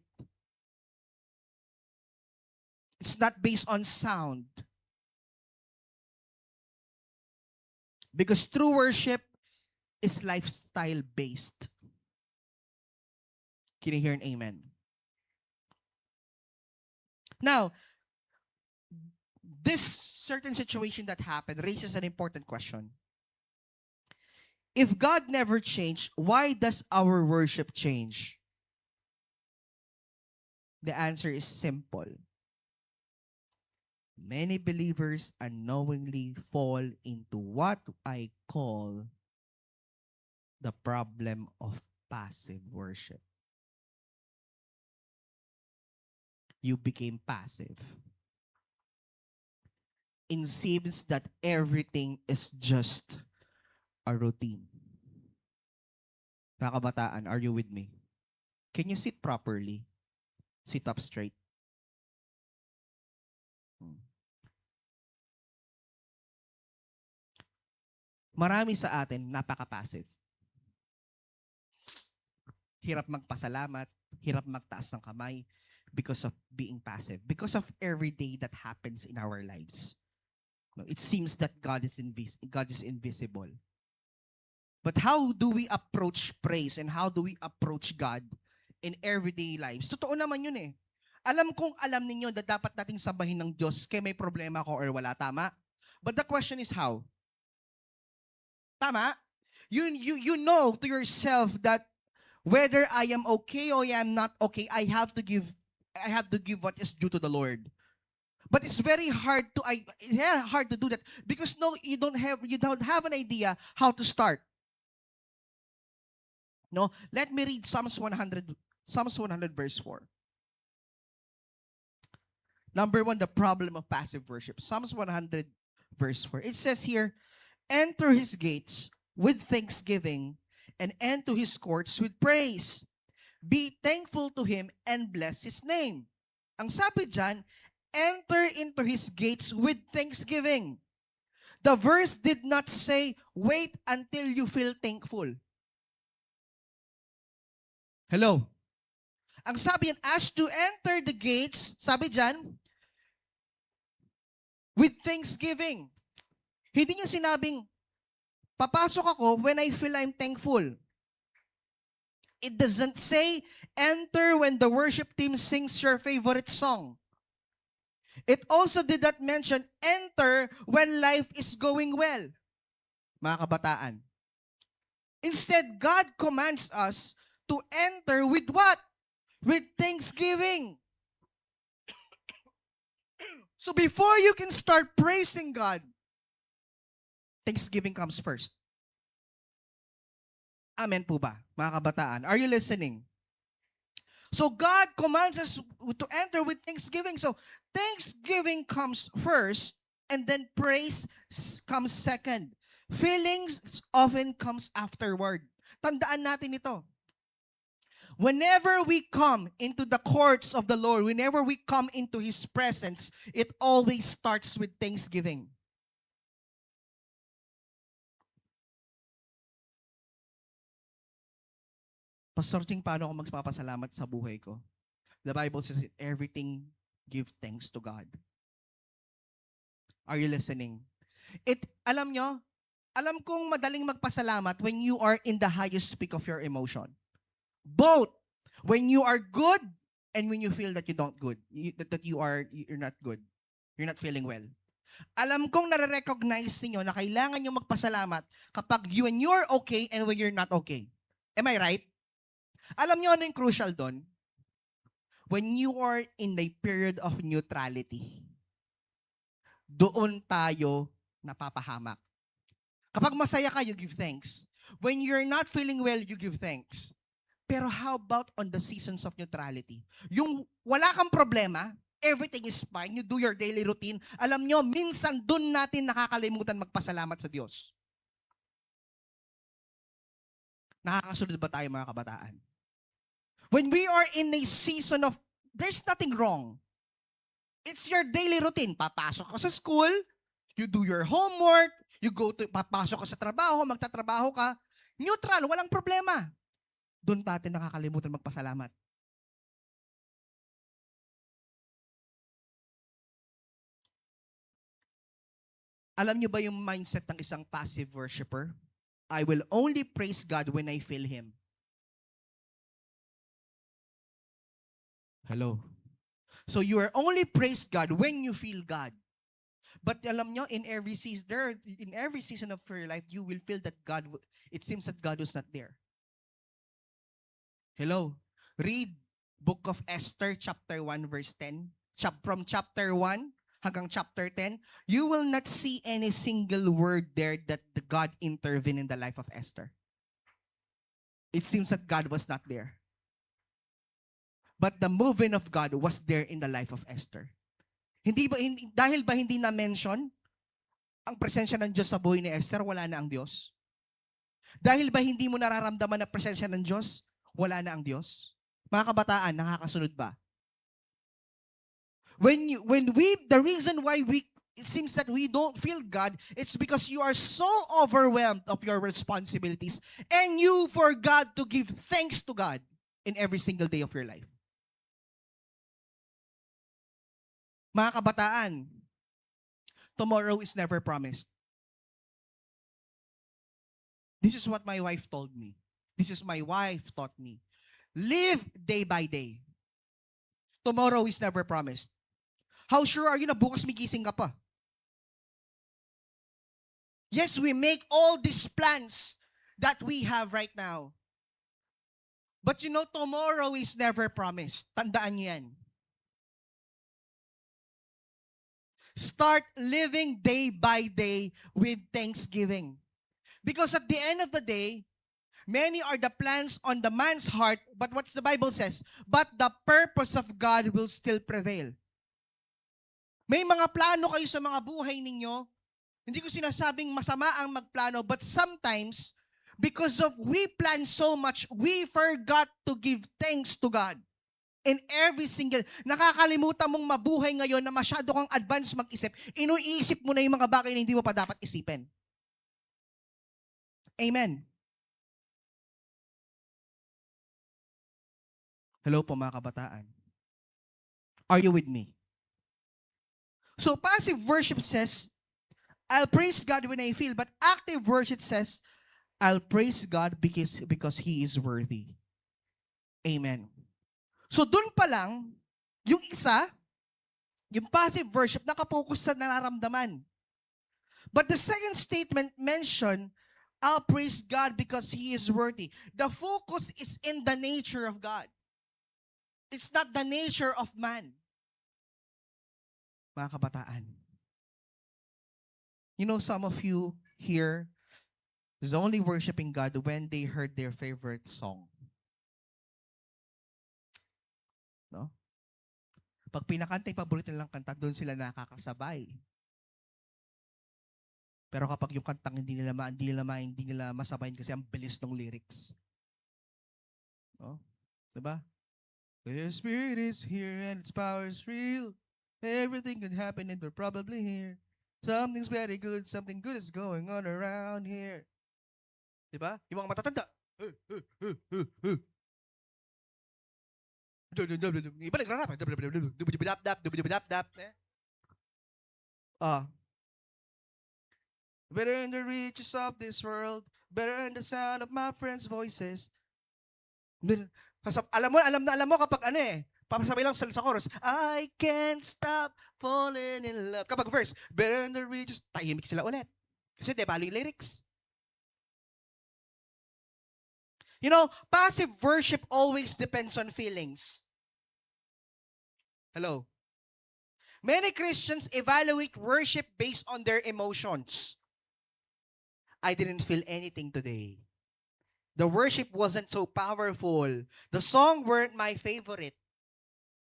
It's not based on sound. Because true worship is lifestyle based. Can you hear an amen? Now, this certain situation that happened raises an important question. If God never changed, why does our worship change? The answer is simple. Many believers unknowingly fall into what I call the problem of passive worship. You became passive. It seems that everything is just a routine. Mga kabataan, are you with me? Can you sit properly? Sit up straight. Marami sa atin napaka-passive. Hirap magpasalamat, hirap magtaas ng kamay because of being passive, because of every day that happens in our lives. It seems that God is invisible. But how do we approach praise and how do we approach God in everyday lives? Totoo naman yun eh. Alam kong alam ninyo na dapat nating sambahin ng Diyos kaya may problema ko or wala. Tama? But the question is how? Tama? You know to yourself that whether I am okay or I am not okay, I have to give what is due to the Lord. But it's very hard to do that because you don't have an idea how to start. No, let me read Psalms 100 verse 4. Number 1, the problem of passive worship. Psalms 100 verse 4. It says here, enter his gates with thanksgiving and enter his courts with praise. Be thankful to him and bless his name. Ang sabi dyan, enter into his gates with thanksgiving. The verse did not say, wait until you feel thankful. Hello? Ang sabi yan, as to enter the gates, sabi dyan, with thanksgiving. Hindi niya sinabing, papasok ako when I feel I'm thankful. It doesn't say, enter when the worship team sings your favorite song. It also did not mention, enter when life is going well. Mga kabataan. Instead, God commands us to enter with what? With thanksgiving. So before you can start praising God, thanksgiving comes first. Amen po ba, mga kabataan? Are you listening? So God commands us to enter with thanksgiving. So thanksgiving comes first and then praise comes second. Feelings often comes afterward. Tandaan natin ito. Whenever we come into the courts of the Lord, whenever we come into His presence, it always starts with thanksgiving. Pastor Ching, paano ako magpapasalamat sa buhay ko? The Bible says, everything give thanks to God. Are you listening? Alam nyo, alam kong madaling magpasalamat when you are in the highest peak of your emotion. Both when you are good and when you feel that you're not good, you're not good, you're not feeling well. Alam kong nare-recognize niyo na kailangan niyo magpasalamat kapag when you're okay and when you're not okay. Am I right? Alam niyo ano yung crucial doon? When you are in a period of neutrality, doon tayo napapahamak. Kapag masaya ka, you give thanks. When you're not feeling well, you give thanks. Pero how about on the seasons of neutrality? Yung wala kang problema, everything is fine, you do your daily routine, alam nyo, minsan dun natin nakakalimutan magpasalamat sa Diyos. Nakakasunod ba tayo mga kabataan? When we are in a season of, there's nothing wrong. It's your daily routine. Papasok ka sa school, you do your homework, papasok ka sa trabaho, magtatrabaho ka, neutral, walang problema. Doon natin nakakalimutan magpasalamat. Alam niyo ba yung mindset ng isang passive worshiper? I will only praise God when I feel Him. Hello. So you are only praise God when you feel God. But alam nyo, in every season of your life, you will feel that it seems that God was not there. Hello. Read Book of Esther, chapter 1, verse 10. From chapter 1 hanggang chapter 10, you will not see any single word there that the God intervened in the life of Esther. It seems that God was not there. But the movement of God was there in the life of Esther. Dahil ba hindi na-mention ang presensya ng Diyos sa buhay ni Esther, wala na ang Diyos? Dahil ba hindi mo nararamdaman na presensya ng Diyos, wala na ang Diyos? Mga kabataan, nakakasunod ba? The reason why it seems that we don't feel God, it's because you are so overwhelmed of your responsibilities and you forgot to give thanks to God in every single day of your life. Mga kabataan, tomorrow is never promised. This is what my wife told me. This is my wife taught me. Live day by day. Tomorrow is never promised. How sure are you na bukas may gising ka pa? Yes, we make all these plans that we have right now. But you know, tomorrow is never promised. Tandaan niyo yan. Start living day by day with thanksgiving. Because at the end of the day, many are the plans on the man's heart, but what's the Bible says? But the purpose of God will still prevail. May mga plano kayo sa mga buhay ninyo. Hindi ko sinasabing masama ang magplano, but sometimes, because of we plan so much, we forgot to give thanks to God. In every single, nakakalimutan mong mabuhay ngayon na masyado kang advance mag-isip, inuisip mo na yung mga bagay na hindi mo pa dapat isipin. Amen. Hello po mga kabataan. Are you with me? So passive worship says, I'll praise God when I feel, but active worship says, I'll praise God because He is worthy. Amen. So dun pa lang, yung isa, yung passive worship, nakapokus sa nararamdaman. But the second statement mentioned, I'll praise God because He is worthy. The focus is in the nature of God. It's not the nature of man. Mga kabataan. You know, some of you here is only worshiping God when they heard their favorite song. No? Pag pinakanta yung paborito nilang kanta, doon sila nakakasabay. Pero kapag yung kantang hindi nila masabayin kasi ang bilis ng lyrics. No? Diba? The Spirit is here and its power is real. Everything can happen and we're probably here. Something's very good, something good is going on around here. Diba? Yung mga matatanda. Iba nagrarap. Better in the riches of this world, better in the sound of my friends' voices. Alam mo kapag papasabi lang sa chorus, I can't stop falling in love. Kapag verse, better in the riches, tahimik sila ulit. Kasi balo yung lyrics. You know, passive worship always depends on feelings. Hello? Many Christians evaluate worship based on their emotions. I didn't feel anything today. The worship wasn't so powerful. The song weren't my favorite.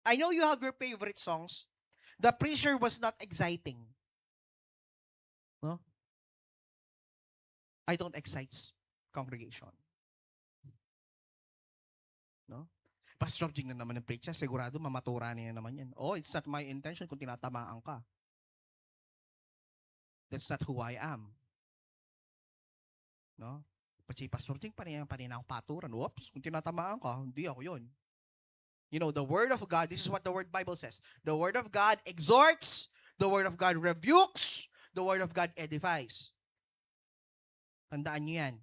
I know you have your favorite songs. The preacher was not exciting. No? I don't excite congregation. No? Pastor Jing na naman ng preacher, sigurado mamatura niya naman yan. Oh, it's not my intention kung tinatamaan ka. That's not who I am. No? Pati Pastor Jing, panina akong paturan. Oops, kung tinatamaan ka, hindi ako yun. You know, the Word of God, this is what the Word Bible says. The Word of God exhorts, the Word of God rebukes, The Word of God edifies. Tandaan niyo yan.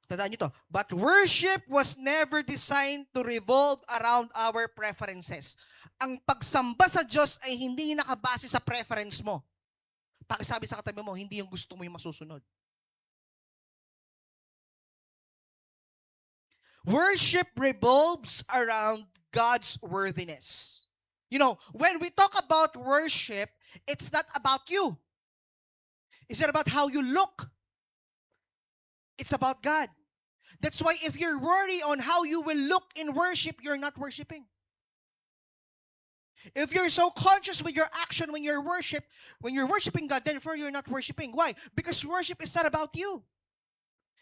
Tandaan niyo to. But worship was never designed to revolve around our preferences. Ang pagsamba sa Diyos ay hindi nakabase sa preference mo. Pakisabi sa katabi mo, hindi yung gusto mo yung masusunod. Worship revolves around God's worthiness. You know, when we talk about worship, it's not about you. It's not about how you look. It's about God. That's why if you're worried on how you will look in worship, you're not worshiping. If you're so conscious with your action when you're worshiping God, then therefore you're not worshiping. Why? Because worship is not about you.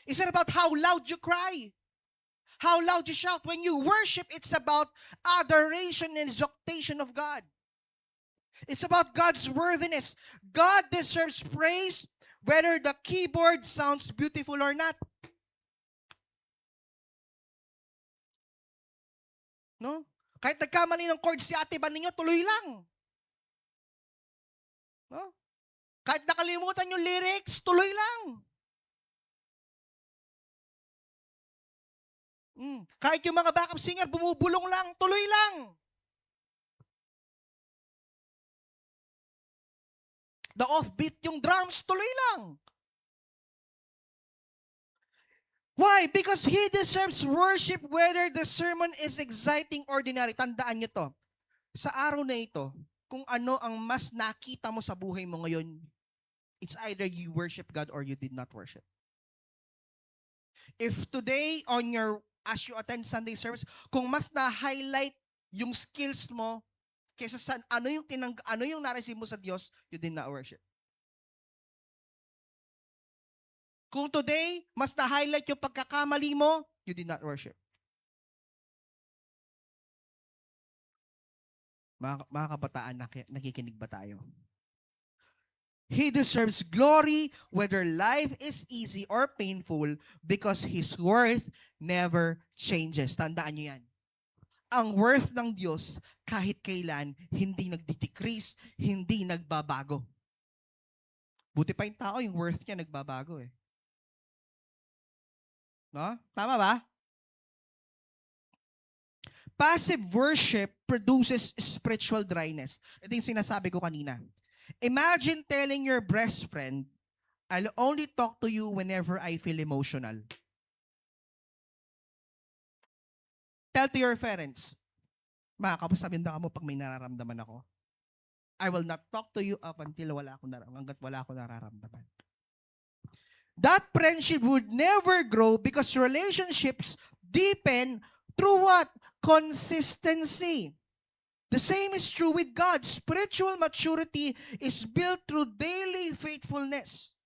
It's not about how loud you cry, how loud you shout. When you worship, it's about adoration and exaltation of God. It's about God's worthiness. God deserves praise whether the keyboard sounds beautiful or not. No? Kahit nagkamali ng chord si ate ba ninyo, tuloy lang. No? Kahit nakalimutan yung lyrics, tuloy lang. Kahit yung mga backup singer, bumubulong lang, tuloy lang. The offbeat yung drums, tuloy lang. Why? Because He deserves worship whether the sermon is exciting or ordinary. Tandaan niyo to. Sa araw na ito, kung ano ang mas nakita mo sa buhay mo ngayon, it's either you worship God or you did not worship. If today, as you attend Sunday service, kung mas na-highlight yung skills mo kaysa sa ano yung na-receive mo sa Diyos, you did not worship. Kung today, mas na-highlight yung pagkakamali mo, you did not worship. Mga kabataan, nakikinig ba tayo? He deserves glory whether life is easy or painful because His worth never changes. Tandaan niyo yan. Ang worth ng Diyos kahit kailan hindi nagdi-decrease, hindi nagbabago. Buti pa yung tao, yung worth niya nagbabago eh. No? Tama ba? Passive worship produces spiritual dryness. Ito yung sinasabi ko kanina. Imagine telling your best friend, I'll only talk to you whenever I feel emotional. Tell to your parents, makakapasabihan mo pag may nararamdaman ako. I will not talk to you up until hanggat wala akong nararamdaman. That friendship would never grow because relationships deepen through what? Consistency. The same is true with God. Spiritual maturity is built through daily faithfulness.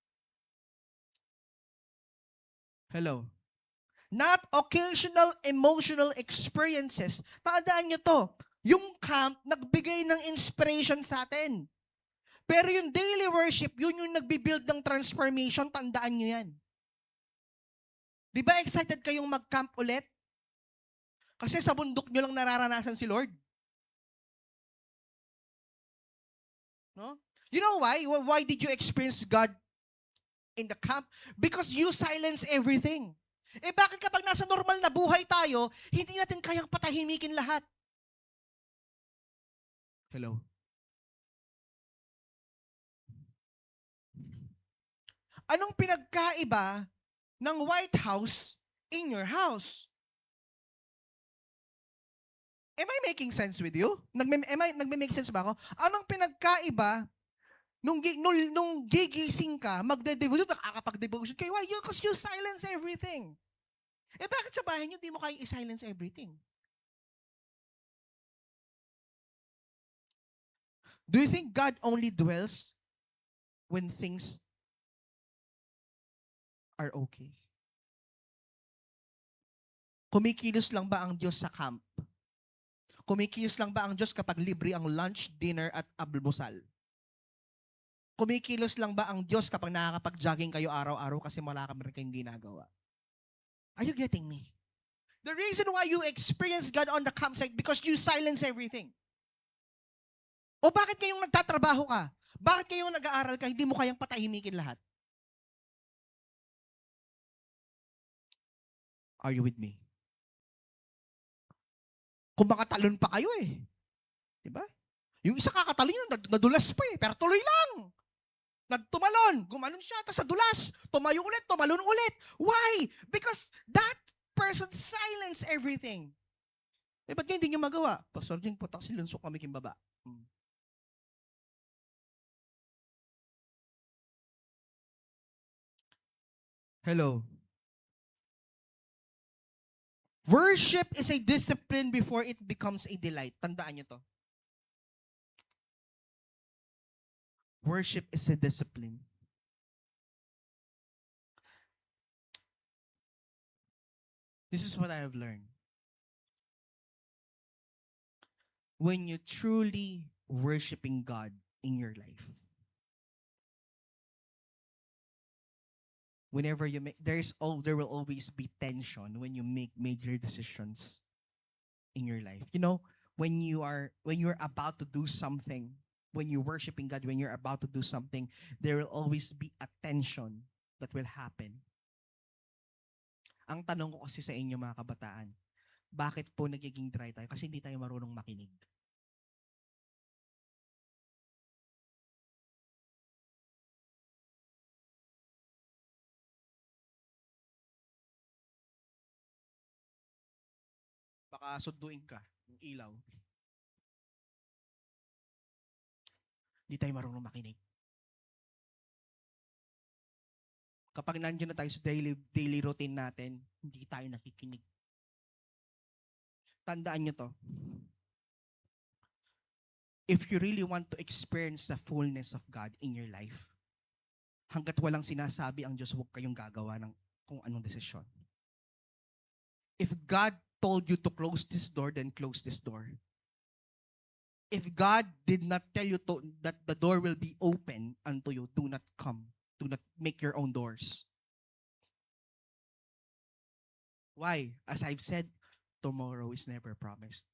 Hello. Not occasional emotional experiences. Tandaan nyo to. Yung camp, nagbigay ng inspiration sa atin. Pero yung daily worship, yun yung nagbibuild ng transformation, tandaan nyo yan. Di ba excited kayong mag-camp ulit? Kasi sa bundok nyo lang nararanasan si Lord. No? You know why? Why did you experience God in the camp? Because you silence everything. Bakit kapag nasa normal na buhay tayo, hindi natin kayang patahimikin lahat? Hello? Anong pinagkaiba ng White House in your house? Am I making sense with you? Nagme-make sense ba ako? Anong pinagkaiba nung gigising ka, magde-devotion, nakakapag-devotion kayo? Why? Because you silence everything. Bakit sa bahay niyo di mo kayang i-silence everything? Do you think God only dwells when things are okay? Kumikilos lang ba ang Diyos sa camp? Kumikilos lang ba ang Diyos kapag libre ang lunch, dinner, at almusal? Kumikilos lang ba ang Diyos kapag nakakapag-jogging kayo araw-araw kasi wala kayong ginagawa? Are you getting me? The reason why you experience God on the campsite because you silence everything. O bakit ngayong nagtatrabaho ka? Bakit kayo nag-aaral ka, hindi mo kayang patahimikin lahat? Are you with me? Kung makatalon pa kayo eh. Diba? Yung isa kakatalon, nadulas pa eh, pero tuloy lang. Nagtumalon, gumanon siya, tapos nadulas. Tumayo ulit, tumalon ulit. Why? Because that person silenced everything. Eh, ba't hindi niyo magawa? Pastor Jing, putak silunsok kami kimbaba. Hello. Worship is a discipline before it becomes a delight. Tandaan niyo to. Worship is a discipline. This is what I have learned. When you truly worshiping God in your life, whenever you make, there will always be tension when you make major decisions in your life. You know, when you're about to do something, when you're worshiping God, when you're about to do something, there will always be a tension that will happen. Ang tanong ko kasi sa inyo mga kabataan, bakit po nagiging dry tayo? Kasi hindi tayo marunong makinig. Baka sunduin ka, yung ilaw. Hindi tayo marunong makinig. Kapag nandiyan na tayo sa daily routine natin, hindi tayo nakikinig. Tandaan nyo to. If you really want to experience the fullness of God in your life, hanggat walang sinasabi ang Diyos, huwag kayong gagawa ng kung anong desisyon. If God told you to close this door, then close this door. If God did not tell you that the door will be open unto you, do not come. Do not make your own doors. Why? As I've said, tomorrow is never promised.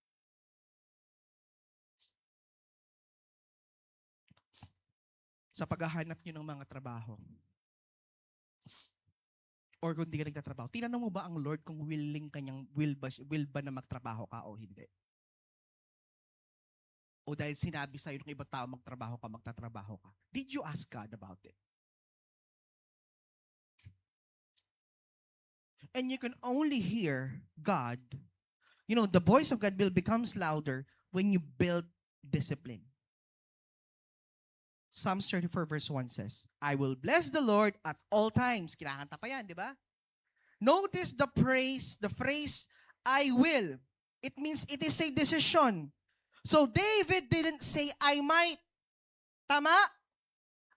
Sa paghahanap nyo ng mga trabaho, or kung hindi ka nagtatrabaho, tinanong mo ba ang Lord kung will ba na magtrabaho ka o hindi? O dahil sinabi sa'yo ng ibang tao magtrabaho ka, magtatrabaho ka? Did you ask God about it? And you can only hear God, you know, the voice of God will becomes louder when you build discipline. Psalms 34 verse 1 says, I will bless the Lord at all times. Kinakanta pa yan, di ba? Notice the phrase, I will. It means it is a decision. So David didn't say, I might. Tama?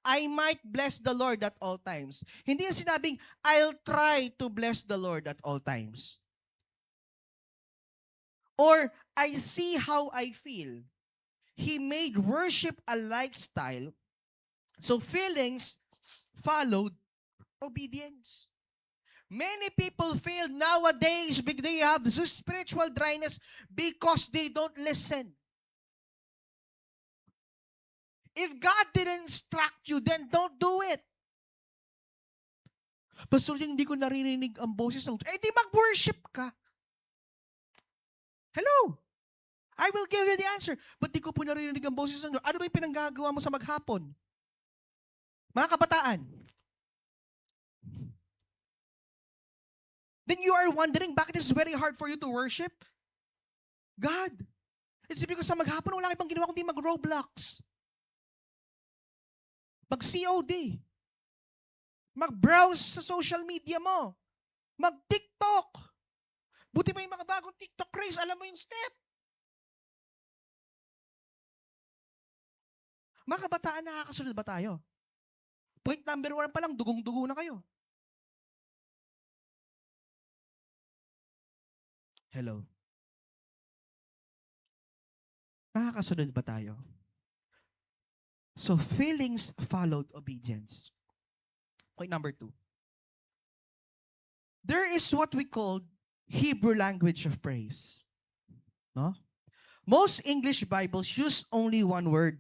I might bless the Lord at all times. Hindi yung sinabing, I'll try to bless the Lord at all times. Or, I see how I feel. He made worship a lifestyle, so feelings followed obedience. Many people fail nowadays because they have this spiritual dryness because they don't listen. If God didn't instruct you, then don't do it. Pastor, hindi ko naririnig ang boses ng di mag-worship ka. Hello? I will give you the answer. But di ko po naririnig ang boses ng Diyos. Ano ba yung pinanggagawa mo sa maghapon? Mga kabataan. Then you are wondering, bakit it's very hard for you to worship? God. It's because sa maghapon, wala ibang ginawa kundi mag-Roblox. Mag-COD. Mag-browse sa social media mo. Mag-TikTok. Buti pa yung mga bagong TikTok craze, alam mo yung step. Mga kabataan, nakakasunod ba tayo? Point number 1 pa lang, dugong-dugo na kayo. Hello. Nakakasunod ba tayo? So, feelings followed obedience. Point number 2. There is what we call Hebrew language of praise. No? Most English Bibles use only one word,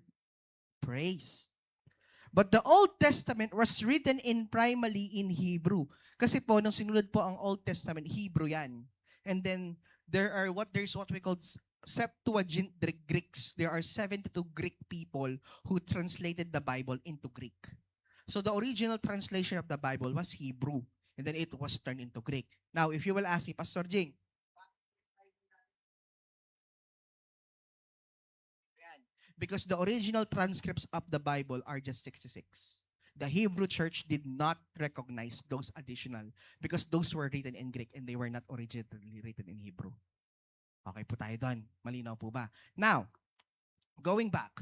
praise. But the Old Testament was written primarily in Hebrew. Kasi po, nung sinunod po ang Old Testament, Hebrew yan. And then, there's what we call Septuagint Greeks. There are 72 Greek people who translated the Bible into Greek. So the original translation of the Bible was Hebrew. And then it was turned into Greek. Now, if you will ask me, Pastor Jing, because the original transcripts of the Bible are just 66. The Hebrew church did not recognize those additional because those were written in Greek and they were not originally written in Hebrew. Okay po tayo doon. Malinaw po ba? Now, going back.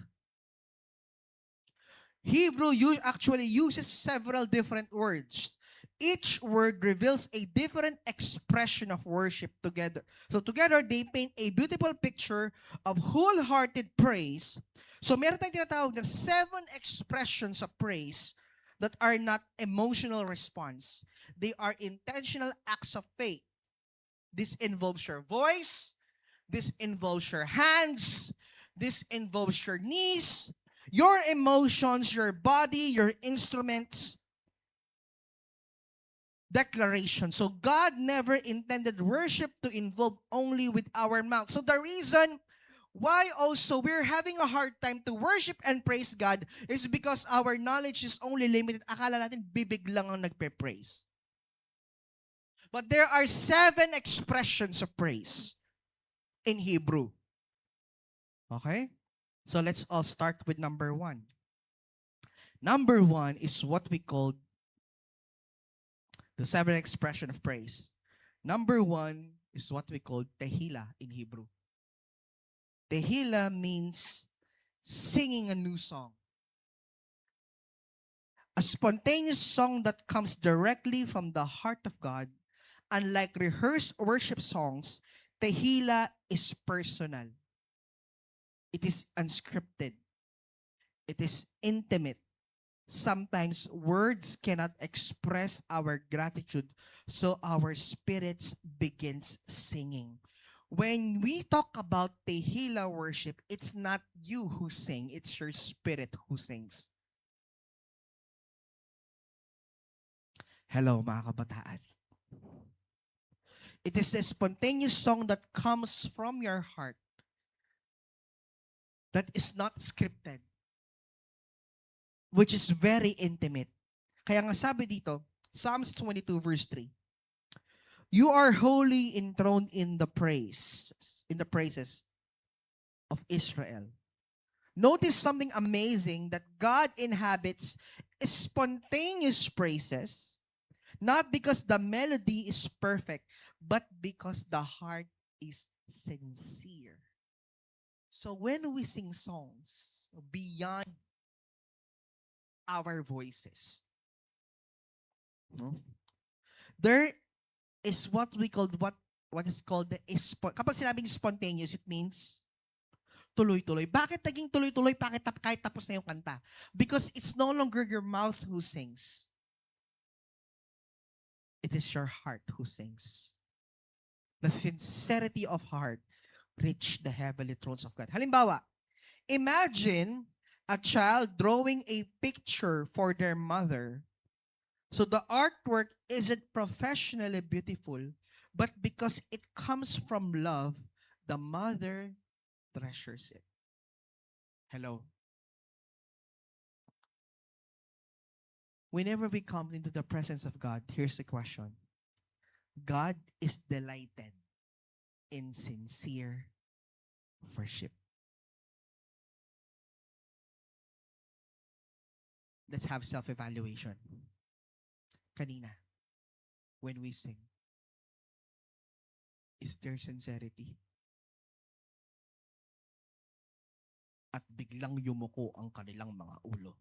Hebrew actually uses several different words. Each word reveals a different expression of worship together. So together, they paint a beautiful picture of wholehearted praise. So meron tayong tinatawag na 7 expressions of praise that are not emotional response. They are intentional acts of faith. This involves your voice. This involves your hands. This involves your knees, your emotions, your body, your instruments. Declaration. So God never intended worship to involve only with our mouth. So the reason why also we're having a hard time to worship and praise God is because our knowledge is only limited. Akala natin bibig lang ang nagpe-praise. But there are 7 expressions of praise in Hebrew. Okay? So let's all start with number 1. Number 1 is what we call the 7 expression of praise. Number 1 is what we call tehillah in Hebrew. Tehillah means singing a new song. A spontaneous song that comes directly from the heart of God. Unlike rehearsed worship songs, tehillah is personal. It is unscripted. It is intimate. Sometimes words cannot express our gratitude, so our spirits begins singing. When we talk about tehillah worship, it's not you who sing, it's your spirit who sings. Hello, mga kabataan. It is a spontaneous song that comes from your heart that is not scripted, which is very intimate. Kaya nga sabi dito, Psalms 22 verse 3, you are holy enthroned in the praises of Israel. Notice something amazing, that God inhabits spontaneous praises, not because the melody is perfect, but because the heart is sincere. So when we sing songs beyond our voices, no? There is what we call what is called kapag sinabing spontaneous, it means tuloy-tuloy. Bakit naging tuloy-tuloy kahit tapos na yung kanta? Because it's no longer your mouth who sings. It is your heart who sings. The sincerity of heart reach the heavenly thrones of God. Halimbawa, imagine a child drawing a picture for their mother. So the artwork isn't professionally beautiful, but because it comes from love, the mother treasures it. Hello. Whenever we come into the presence of God, here's the question. God is delighted in sincere worship. Let's have self-evaluation. Kanina, when we sing, is there sincerity? At biglang yumuko ang kanilang mga ulo.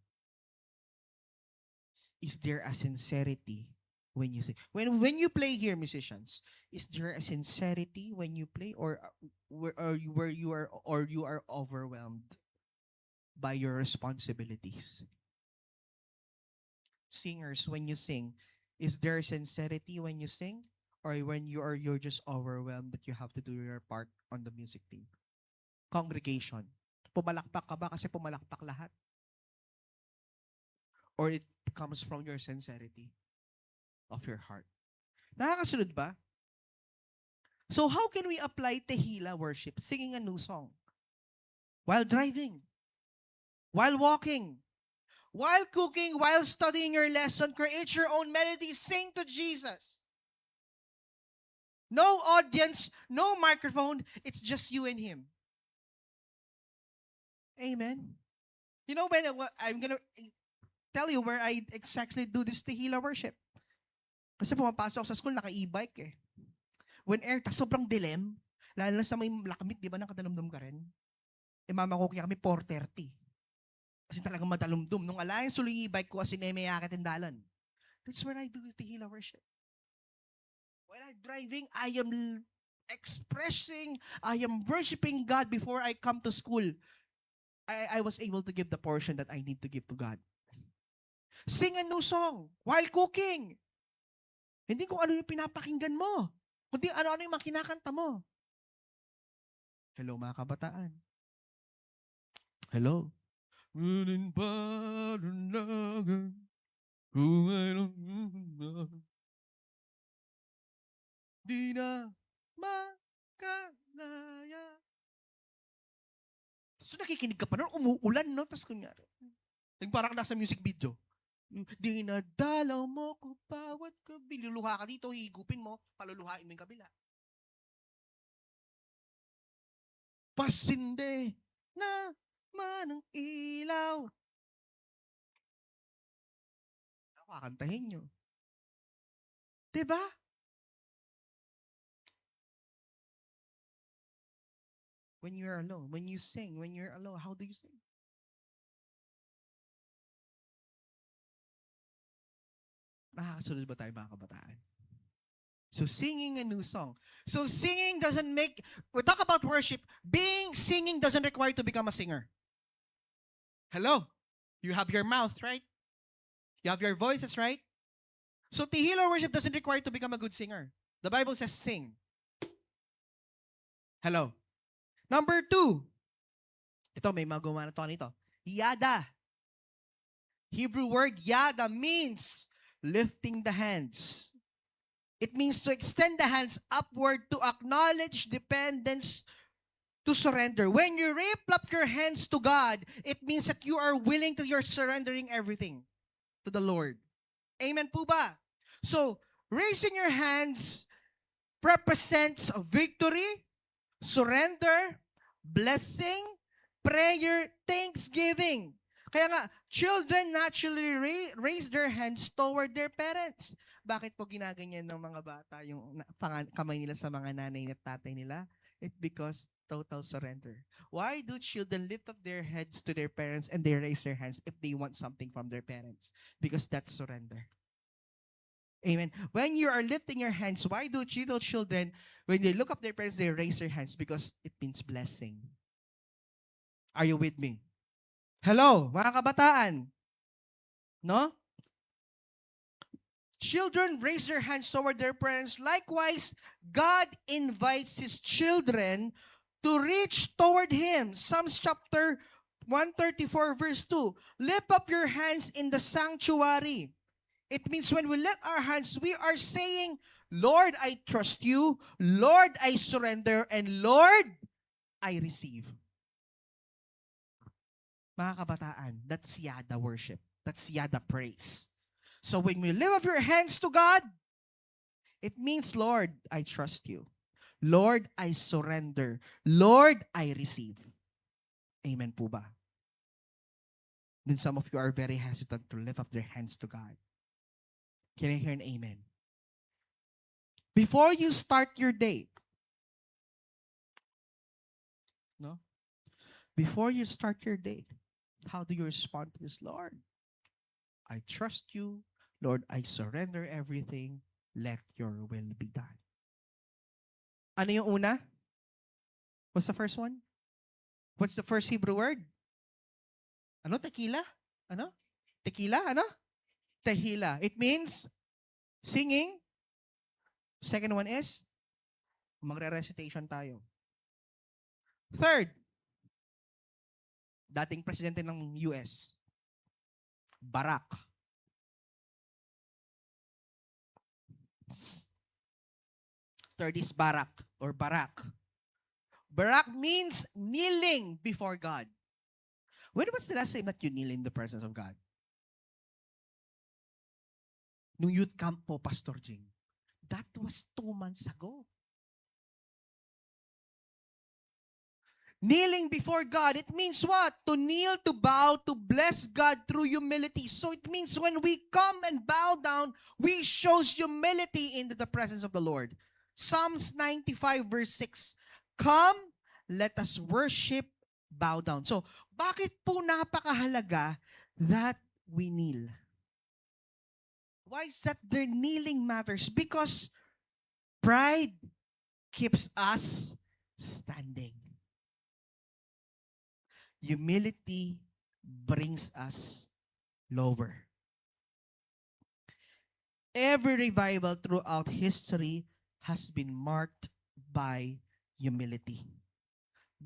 Is there a sincerity when you sing? When you play here, musicians, is there a sincerity when you play, or you are overwhelmed by your responsibilities? Singers, when you sing, is there sincerity when you sing, or when you're just overwhelmed that you have to do your part on the music team? Congregation, pumalakpak ka ba kasi pumalakpak lahat? or it comes from your sincerity of your heart. Nakakasunod ba? So how can we apply Tehillah worship, singing a new song? While driving, while walking, while cooking, while studying your lesson, create your own melody, sing to Jesus. No audience, no microphone, it's just you and Him. Amen. You know when I'm gonna tell you where I exactly do this Tehillah worship. Kasi pumapasok ako sa school, naka-e-bike eh. When sobrang dilim, lalo na sa may lakmit, di ba, nakadalumdum ka rin? Eh, mama ko kaya kami 4:30. Kasi talagang madalumdum. Nung alayan suling e-bike ko, kasi may tindalan. That's where I do the Tehillah worship. While I'm driving, I am expressing, I am worshiping God before I come to school. I was able to give the portion that I need to give to God. Sing a new song while cooking. Hindi kung ano yung pinapakinggan mo, kundi ano-ano yung mga kinakanta mo. Hello, mga kabataan. Hello. Di na makalaya. So nakikinig ka pa nun, umuulan, no? Tapos kunyari, parang nasa music video. Dinadalaw mo ko bawat gabi. Luluha ka dito, higupin mo, paluluhain mo yung kabila. Pasinde na man ang ilaw. Kakantahin nyo. Diba? When you're alone, when you sing, when you're alone, how do you sing? Nakakasunod ba tayo mga kabataan? So singing a new song. So singing doesn't make, we talk about worship, singing doesn't require to become a singer. Hello? You have your mouth, right? You have your voices, right? So Tehillah worship doesn't require to become a good singer. The Bible says sing. Hello? Number 2. Ito, may magawa na to nito. Yada. Hebrew word yada means lifting the hands. It means to extend the hands upward to acknowledge dependence, to surrender. When you lift up your hands to God, it means that you are willing to, you're surrendering everything to the Lord. Amen po ba? So, raising your hands represents victory, surrender, blessing, prayer, thanksgiving. Kaya nga, children naturally raise their hands toward their parents. Bakit po ginaganyan ng mga bata yung kamay nila sa mga nanay at tatay nila? It's because total surrender. Why do children lift up their heads to their parents and they raise their hands if they want something from their parents? Because that's surrender. Amen. When you are lifting your hands, why do little children, when they look up their parents, they raise their hands? Because it means blessing. Are you with me? Hello, mga kabataan. No? Children raise their hands toward their parents. Likewise, God invites His children to reach toward Him. Psalms chapter 134 verse 2. Lift up your hands in the sanctuary. It means when we lift our hands, we are saying, Lord, I trust you. Lord, I surrender. And Lord, I receive. Mga kabataan, that's yada worship. That's yada praise. So when we lift up your hands to God, it means, Lord, I trust you. Lord, I surrender. Lord, I receive. Amen po ba? Then some of you are very hesitant to lift up their hands to God. Can I hear an amen? Before you start your day, no? Before you start your day, how do you respond to this? Lord, I trust you. Lord, I surrender everything. Let your will be done. Ano yung una? What's the first one? What's the first Hebrew word? Ano? Tequila? Ano? Tequila? Ano? Tehillah. It means singing. Second one is magre-recitation tayo. Third, dating presidente ng US, Barack Third is barak or barak. Barak means kneeling before God. When was the last time that you kneel in the presence of God? Nung youth camp po, Pastor Jing. That was 2 months ago. Kneeling before God, it means what? To kneel, to bow, to bless God through humility. So it means when we come and bow down, we shows humility into the presence of the Lord. Psalms 95 verse 6. Come, let us worship, bow down. So, bakit po napakahalaga that we kneel? Why is that the kneeling matters? Because pride keeps us standing. Humility brings us lower. Every revival throughout history has been marked by humility.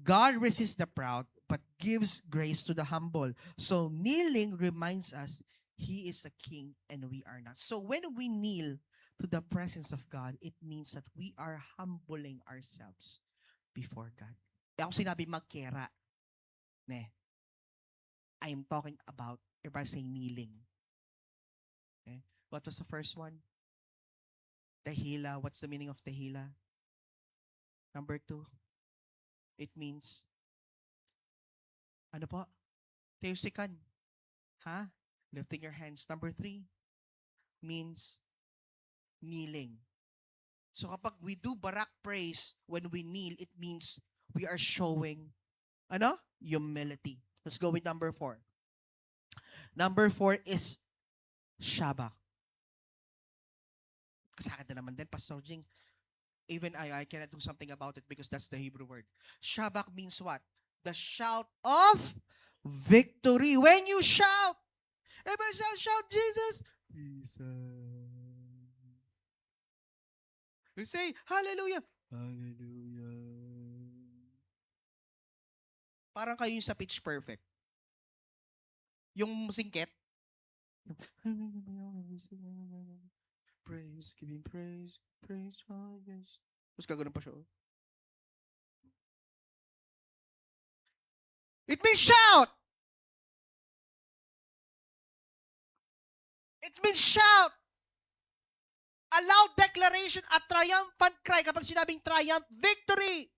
God resists the proud but gives grace to the humble. So kneeling reminds us He is a king and we are not. So when we kneel to the presence of God, it means that we are humbling ourselves before God. Ako sinabi magkera. Ne. I am talking about, if I say kneeling. Okay? What was the first one? Tehila. What's the meaning of tehila? Number 2. It means, ano po? Teusikan. Ha? Lifting your hands. Number 3 means kneeling. So kapag we do barak praise, when we kneel, it means we are showing, ano? Humility. Let's go with number 4. Number 4 is shabak. Kasakit na naman din, Pastor Jing. Even I cannot do something about it because that's the Hebrew word. Shabak means what? The shout of victory. When you shout, everybody shout, Jesus. Jesus. You say, hallelujah. Hallelujah. Parang kayo yung sa pitch perfect. Yung singket. Praise, giving praise, praise, oh yes. Tapos gagawin pa siya. It means shout! It means shout! A loud declaration, a triumphant cry. Kapag sinabing triumph, victory!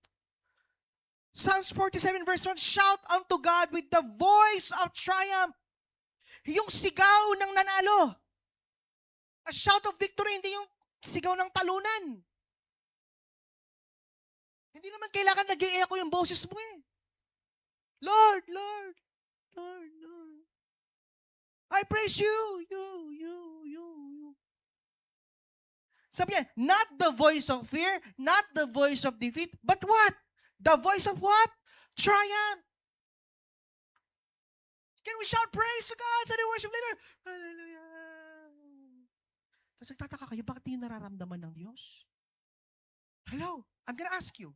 Psalms 47 verse 1, shout unto God with the voice of triumph. Yung sigaw ng nanalo. A shout of victory, hindi yung sigaw ng talunan. Hindi naman kailangan nag-i-echo yung boses mo eh. Lord, Lord, Lord, Lord. I praise you, you. Sabi niya, not the voice of fear, not the voice of defeat, but what? The voice of what? Triumph. Can we shout praise to God sa the worship leader? Hallelujah. Tapos nagtataka kayo, bakit yung nararamdaman ng Diyos? Hello, I'm gonna ask you.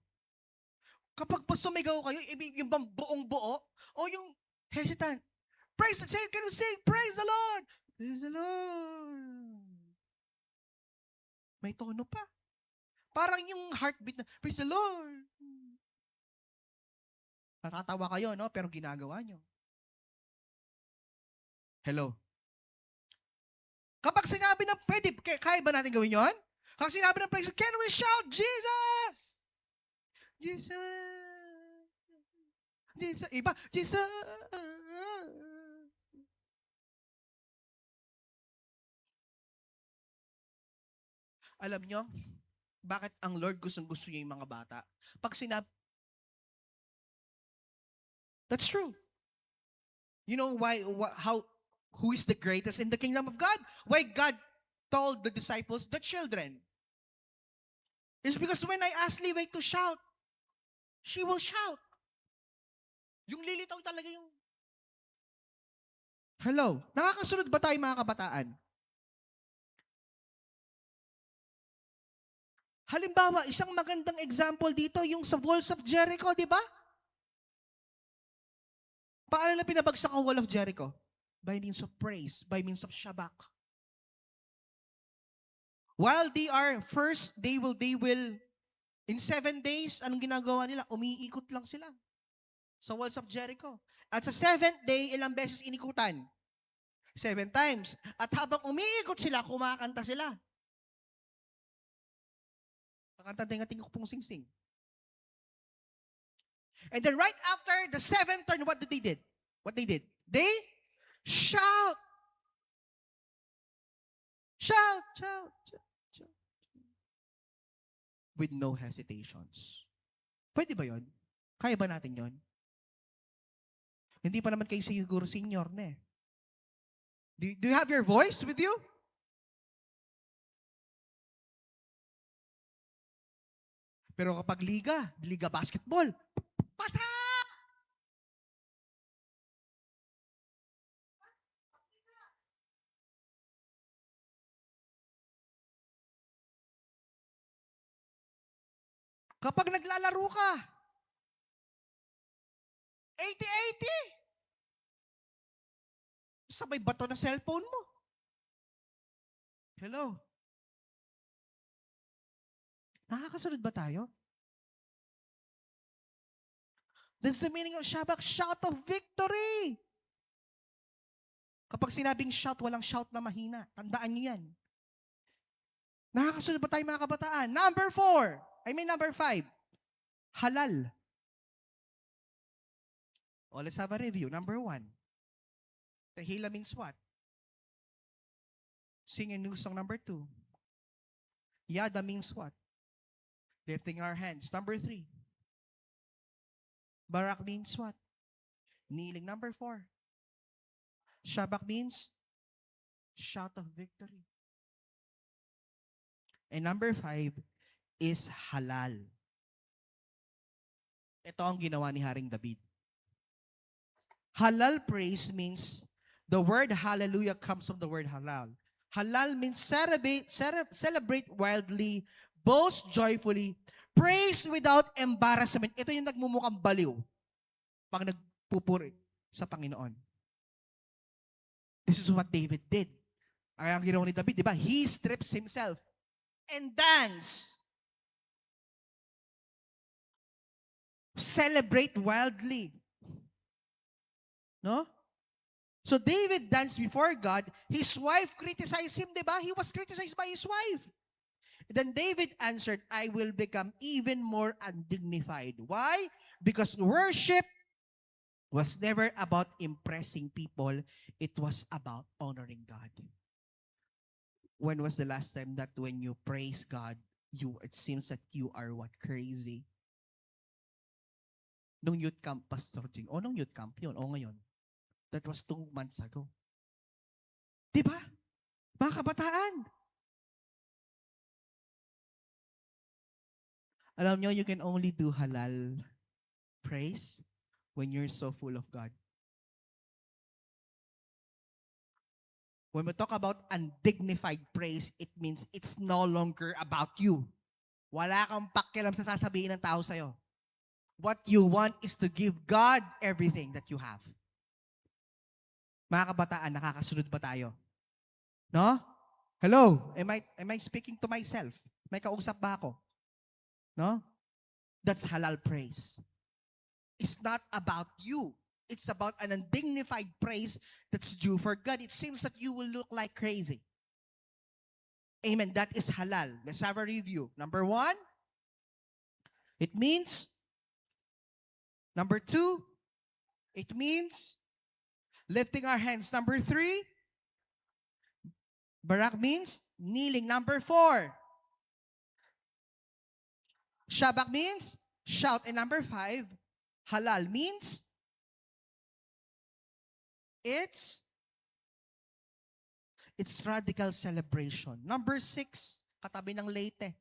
Kapag pa sumigaw kayo, yung bang buong buo o yung hesitant? Praise, can you say, praise the Lord? Praise the Lord. May tono pa. Parang yung heartbeat na, praise the Lord. Natatawa kayo, no? Pero ginagawa nyo. Hello. Kapag sinabi ng pwede, kaya ba natin gawin yun? Kapag sinabi ng praise, can we shout, Jesus? Jesus. Jesus. Iba, Jesus. Alam nyo, bakit ang Lord gustong-gusto niya yung mga bata? Pag sinabi, that's true. You know why, who is the greatest in the kingdom of God? Why God told the disciples, the children? It's because when I ask Levi to shout, she will shout. Yung lilitaw talaga yung... Hello? Nakakasunod ba tayo mga kabataan? Halimbawa, isang magandang example dito, yung sa walls of Jericho, di ba? Paano na pinabagsak ang wall of Jericho? By means of praise, by means of shabak. While they are first, they will In 7 days, anong ginagawa nila? Umiikot lang sila sa walls of Jericho. At sa 7th day, ilang beses inikutan? 7 times. At habang umiikot sila, kumakanta sila. Kakanta tingating ko pong sing-sing. And then right after the 7th turn, what did they did? What they did? They shout. Shout, shout, shout, shout. With no hesitations. Pwede ba yon? Kaya ba natin yon? Hindi pa naman kayo siguro senior na eh. Do you have your voice with you? Pero kapag liga basketball, pasak! Kapag naglalaro ka, 80-80. Sabay bato na cellphone mo. Hello? Nakakasunod ba tayo? That's the meaning of Shabbat, shout of victory. Kapag sinabing shout, walang shout na mahina. Tandaan niyo yan. Nakakasunod ba tayo mga kabataan? Number 5. Halal. Oh, let's have a review. Number 1. Tehila means what? Sing a new song. Number 2. Yada means what? Lifting our hands. Number 3. Barak means what? Kneeling. Number 4. Shabak means shout of victory. And number 5 is halal. Ito ang ginawa ni Haring David. Halal praise means the word hallelujah comes from the word halal. Halal means celebrate wildly, boast joyfully, praise without embarrassment. Ito yung nagmumukhang baliw pag nagpupuri sa Panginoon. This is what David did. Ang ginawa ni David, di ba? He strips himself and dance. Celebrate wildly. No? So David danced before God. His wife criticized him, di ba? He was criticized by his wife. Then David answered, I will become even more undignified. Why? Because worship was never about impressing people. It was about honoring God. When was the last time that when you praise God, it seems that you are what? Crazy? Nung youth camp, Pastor Jing. O, nung youth camp yun. O, ngayon. That was 2 months ago. Diba? Mga kabataan. Alam nyo, you can only do halal praise when you're so full of God. When we talk about undignified praise, it means it's no longer about you. Wala kang pakialam sa sasabihin ng tao sa'yo. What you want is to give God everything that you have. Mga kabataan, nakakasunod ba tayo? No? Hello? Am I speaking to myself? May kausap ba ako? No? That's halal praise. It's not about you. It's about an undignified praise that's due for God. It seems that you will look like crazy. Amen. That is halal. Let's have a review. Number 1, it means. Number 2, it means lifting our hands. Number 3, barak means kneeling. Number 4, shabak means shout. And number 5, halal means it's radical celebration. Number 6, katabi ng Leyte,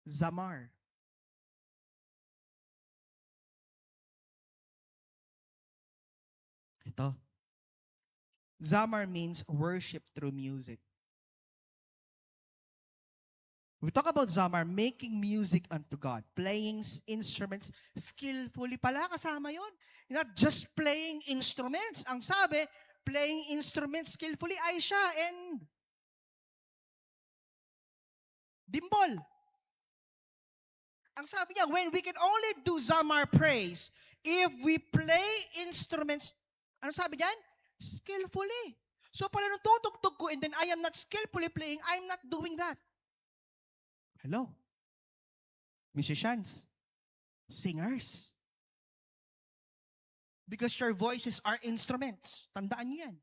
zamar. Ito. Zamar means worship through music. We talk about zamar, making music unto God, playing instruments skillfully. Pala kasama yon. Not just playing instruments. Ang sabi, playing instruments skillfully, Aisha and Dimbol. Ang sabi niya, when we can only do Zamar praise if we play instruments, ano sabi niyan? Skillfully. So pala nung tutugtog ko and then I am not skillfully playing, I'm not doing that. Hello? Musicians, singers. Because your voices are instruments. Tandaan niyo yan.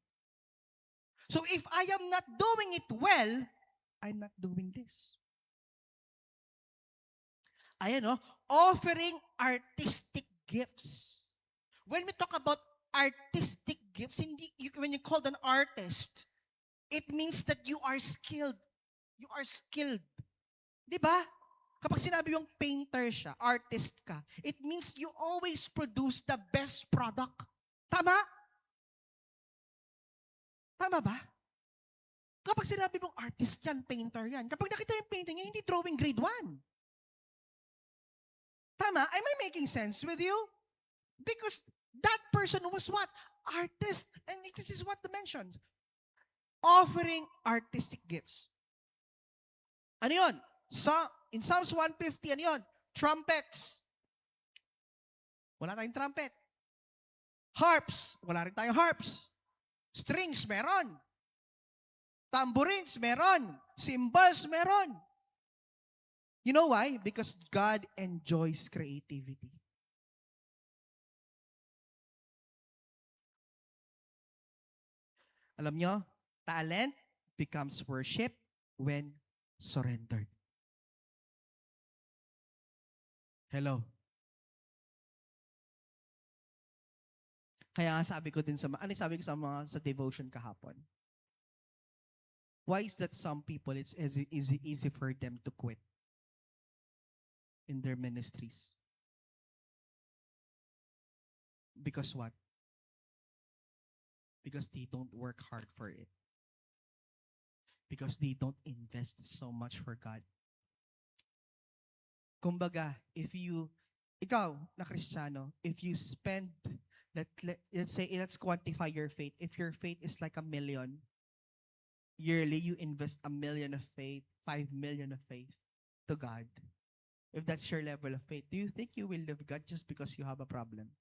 So if I am not doing it well, I'm not doing this. Ayan, offering artistic gifts. When we talk about artistic gifts, when you call an artist, it means that you are skilled. You are skilled. Di ba? Kapag sinabi yung painter siya, artist ka, it means you always produce the best product. Tama? Tama ba? Kapag sinabi mong artist yan, painter yan, kapag nakita yung painting niya, hindi drawing grade 1. Tama? Am I making sense with you? Because that person was what? Artist. And this is what the mentions. Offering artistic gifts. Ano yun? In Psalms 150, ano yun? Trumpets. Wala tayong trumpet. Harps. Wala rin tayong harps. Strings, meron. Tambourines, meron. Cymbals, meron. You know why? Because God enjoys creativity. Alam nyo, talent becomes worship when surrendered. Hello. Kaya nga sabi ko din sabi ko sa devotion kahapon? Why is that some people, it's easy for them to quit in their ministries? Because what? Because they don't work hard for it. Because they don't invest so much for God. Kumbaga, ikaw na Kristiyano, if you spend, let's quantify your faith. If your faith is like 1 million, yearly you invest 1 million of faith, 5 million of faith to God. If that's your level of faith, do you think you will love God just because you have a problem?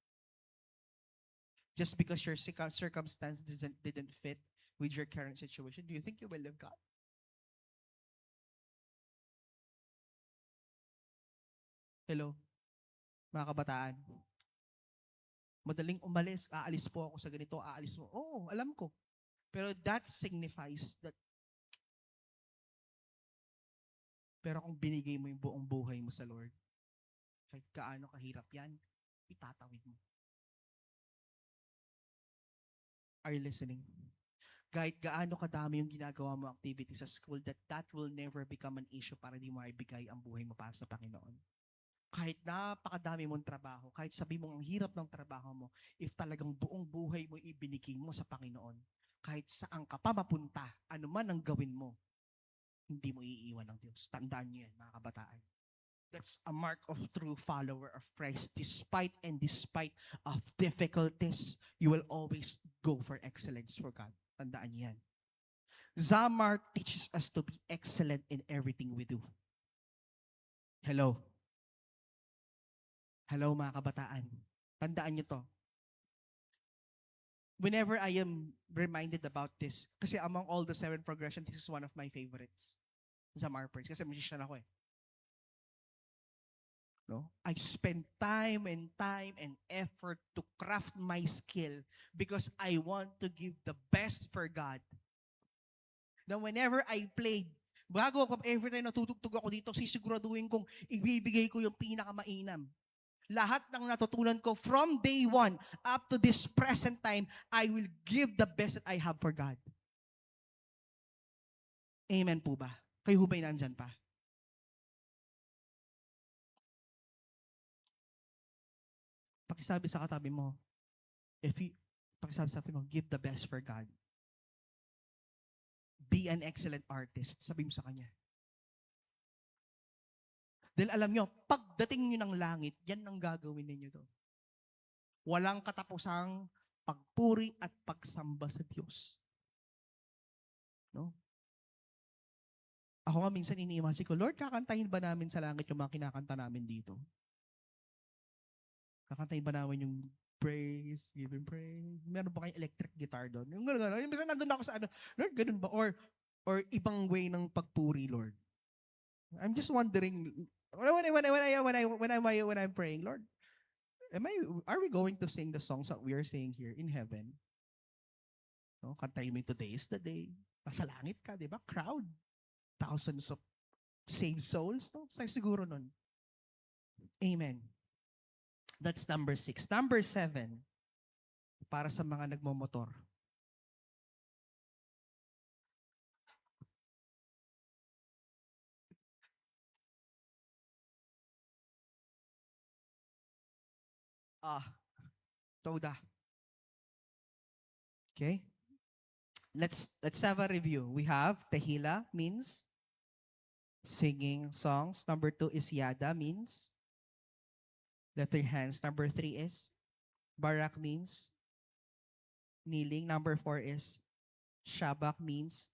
Just because your circumstance didn't fit with your current situation, do you think you will love God? Hello, mga kabataan. Madaling umalis, aalis po ako sa ganito, aalis mo. Oo, alam ko. Pero that signifies that pero kung binigay mo yung buong buhay mo sa Lord, kahit kaano kahirap yan, itatawid mo. Are you listening? Kahit gaano kadami yung ginagawa mo activity sa school, that will never become an issue para di mo ibigay ang buhay mo para sa Panginoon. Kahit napakadami mong trabaho, kahit sabi mong ang hirap ng trabaho mo, if talagang buong buhay mo ibinigay mo sa Panginoon, kahit saan ka pa mapunta, ano man ang gawin mo, hindi mo iiwan ng Diyos. Tandaan niyo yan, mga kabataan. That's a mark of true follower of Christ. Despite of difficulties, you will always go for excellence for God. Tandaan niyo yan. Zamar teaches us to be excellent in everything we do. Hello. Hello, mga kabataan. Tandaan niyo to. Whenever I am reminded about this, kasi among all the 7 progression, this is one of my favorites. Zamar praise. Kasi musician ako eh. No? I spend time and effort to craft my skill because I want to give the best for God. Now, whenever I played, every time natutugtog ako dito, sisiguraduhin kong ibibigay ko yung pinakamainam. Lahat ng natutunan ko from day 1 up to this present time, I will give the best that I have for God. Amen po ba? Kayo ba'y nandyan pa? Pakisabi sa katabi mo, pakisabi sa katabi mo, give the best for God. Be an excellent artist. Sabi mo sa kanya. Dahil alam nyo, pagdating nyo ng langit, yan ang gagawin ninyo doon. Walang katapusang pagpuri at pagsamba sa Diyos. No? Ako nga minsan ini-imagine ko, Lord, kakantahin ba namin sa langit yung mga kinakanta namin dito? Kakantahin ba namin yung praise, give Him praise? Meron ba kayong electric guitar doon? Yung gano'n. Minsan nandun ako sa ano, Lord, ganun ba? Or ibang way ng pagpuri, Lord. I'm just wondering, when I'm praying, Lord, are we going to sing the songs that we are singing here in heaven? No, kantahin mo yung today is the day. Nasa langit ka, di ba? Crowd. Thousands of saved souls. No? Siguro nun. Amen. That's number 6. Number 7, para sa mga nagmomotor. Toda. Okay? Let's have a review. We have Tehila means singing songs. Number 2 is Yada means lift your hands. Number 3 is Barak means kneeling. Number 4 is Shabak means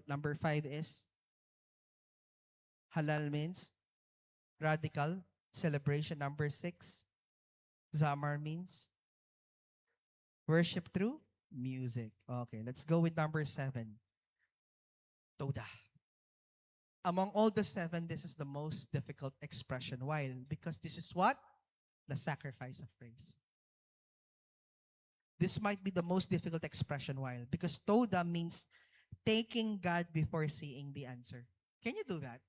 number 5 is Halal means radical celebration. Number 6 Zamar means worship through music. Okay, let's go with number 7. Toda. Among all the 7, this is the most difficult expression. Why? Because this is what? The sacrifice of praise. This might be the most difficult expression. Why? Because Toda means taking God before seeing the answer. Can you do that?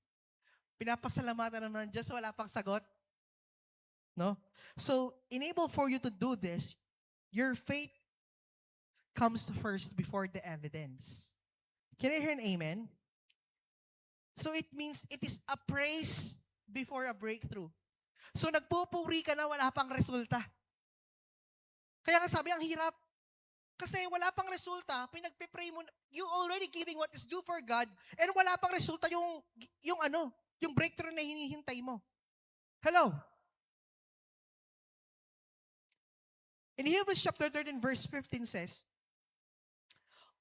Pinapasalamatan naman ng Diyos, wala pang sagot. No? So, enable for you to do this, your faith comes first before the evidence. Can I hear an amen? So it means it is a praise before a breakthrough. So nagpupuri ka na wala pang resulta. Kaya nga sabi, ang hirap. Kasi wala pang resulta, pinagpipray mo, you already giving what is due for God, and wala pang resulta yung breakthrough na hinihintay mo. Hello? In Hebrews chapter 13 verse 15 says,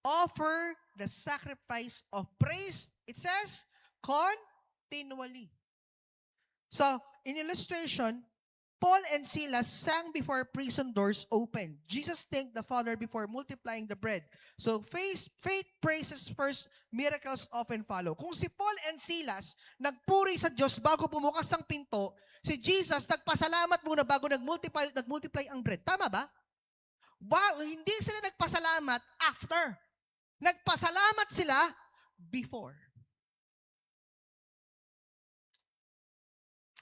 offer the sacrifice of praise, it says, continually. So, in illustration, Paul and Silas sang before prison doors opened. Jesus thanked the Father before multiplying the bread. So, faith praises first, miracles often follow. Kung si Paul and Silas nagpuri sa Diyos bago bumukas ang pinto, si Jesus nagpasalamat muna bago nagmultiply ang bread. Tama ba? Wow, hindi sila nagpasalamat after. Nagpasalamat sila before.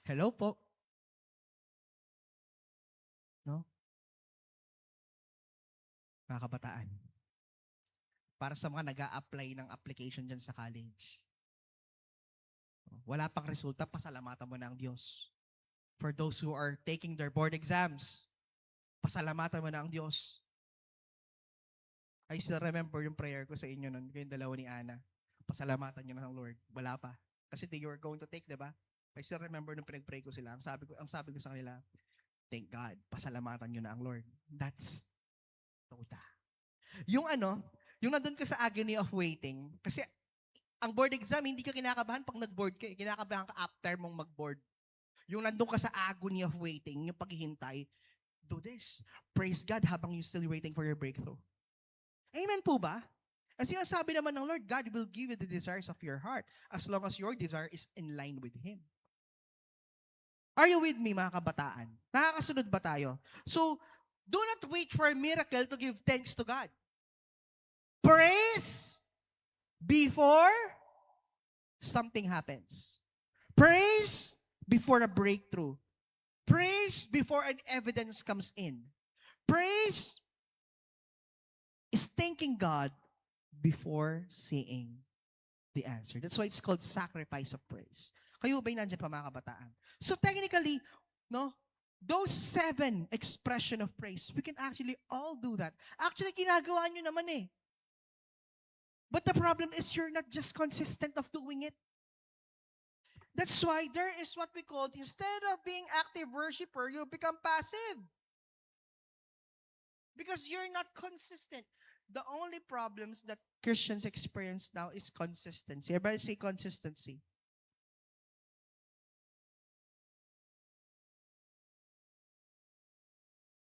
Hello po. No? Mga kabataan. Para sa mga nag-a-apply ng application dyan sa college. Wala pang resulta, pasalamatan mo na ang Diyos. For those who are taking their board exams, pasalamatan mo na ang Diyos. I still remember yung prayer ko sa inyo nun, kayong dalawa ni Ana. Pasalamatan nyo na ng Lord. Wala pa. Kasi you were going to take, diba? I still remember nung pinag-pray ko sila. Ang sabi ko sa kanila, thank God, pasalamatan nyo na ang Lord. That's Toda. Yung nandun ka sa agony of waiting, kasi ang board exam, hindi ka kinakabahan pag nag-board ka. Kinakabahan ka after mong mag-board. Yung nandun ka sa agony of waiting, yung paghihintay, do this. Praise God habang you still waiting for your breakthrough. Amen po ba? Ang sinasabi naman ng Lord, God will give you the desires of your heart as long as your desire is in line with Him. Are you with me, mga kabataan? Nakakasunod ba tayo? So, do not wait for a miracle to give thanks to God. Praise before something happens. Praise before a breakthrough. Praise before an evidence comes in. Praise is thanking God before seeing the answer. That's why it's called sacrifice of praise. Kayo ba'y nandiyan pa, mga kabataan? So technically, no, those 7 expression of praise, we can actually all do that. Actually, ginagawa nyo naman eh. But the problem is you're not just consistent of doing it. That's why there is what we call, instead of being active worshiper, you become passive. Because you're not consistent. The only problems that Christians experience now is consistency. Everybody say consistency.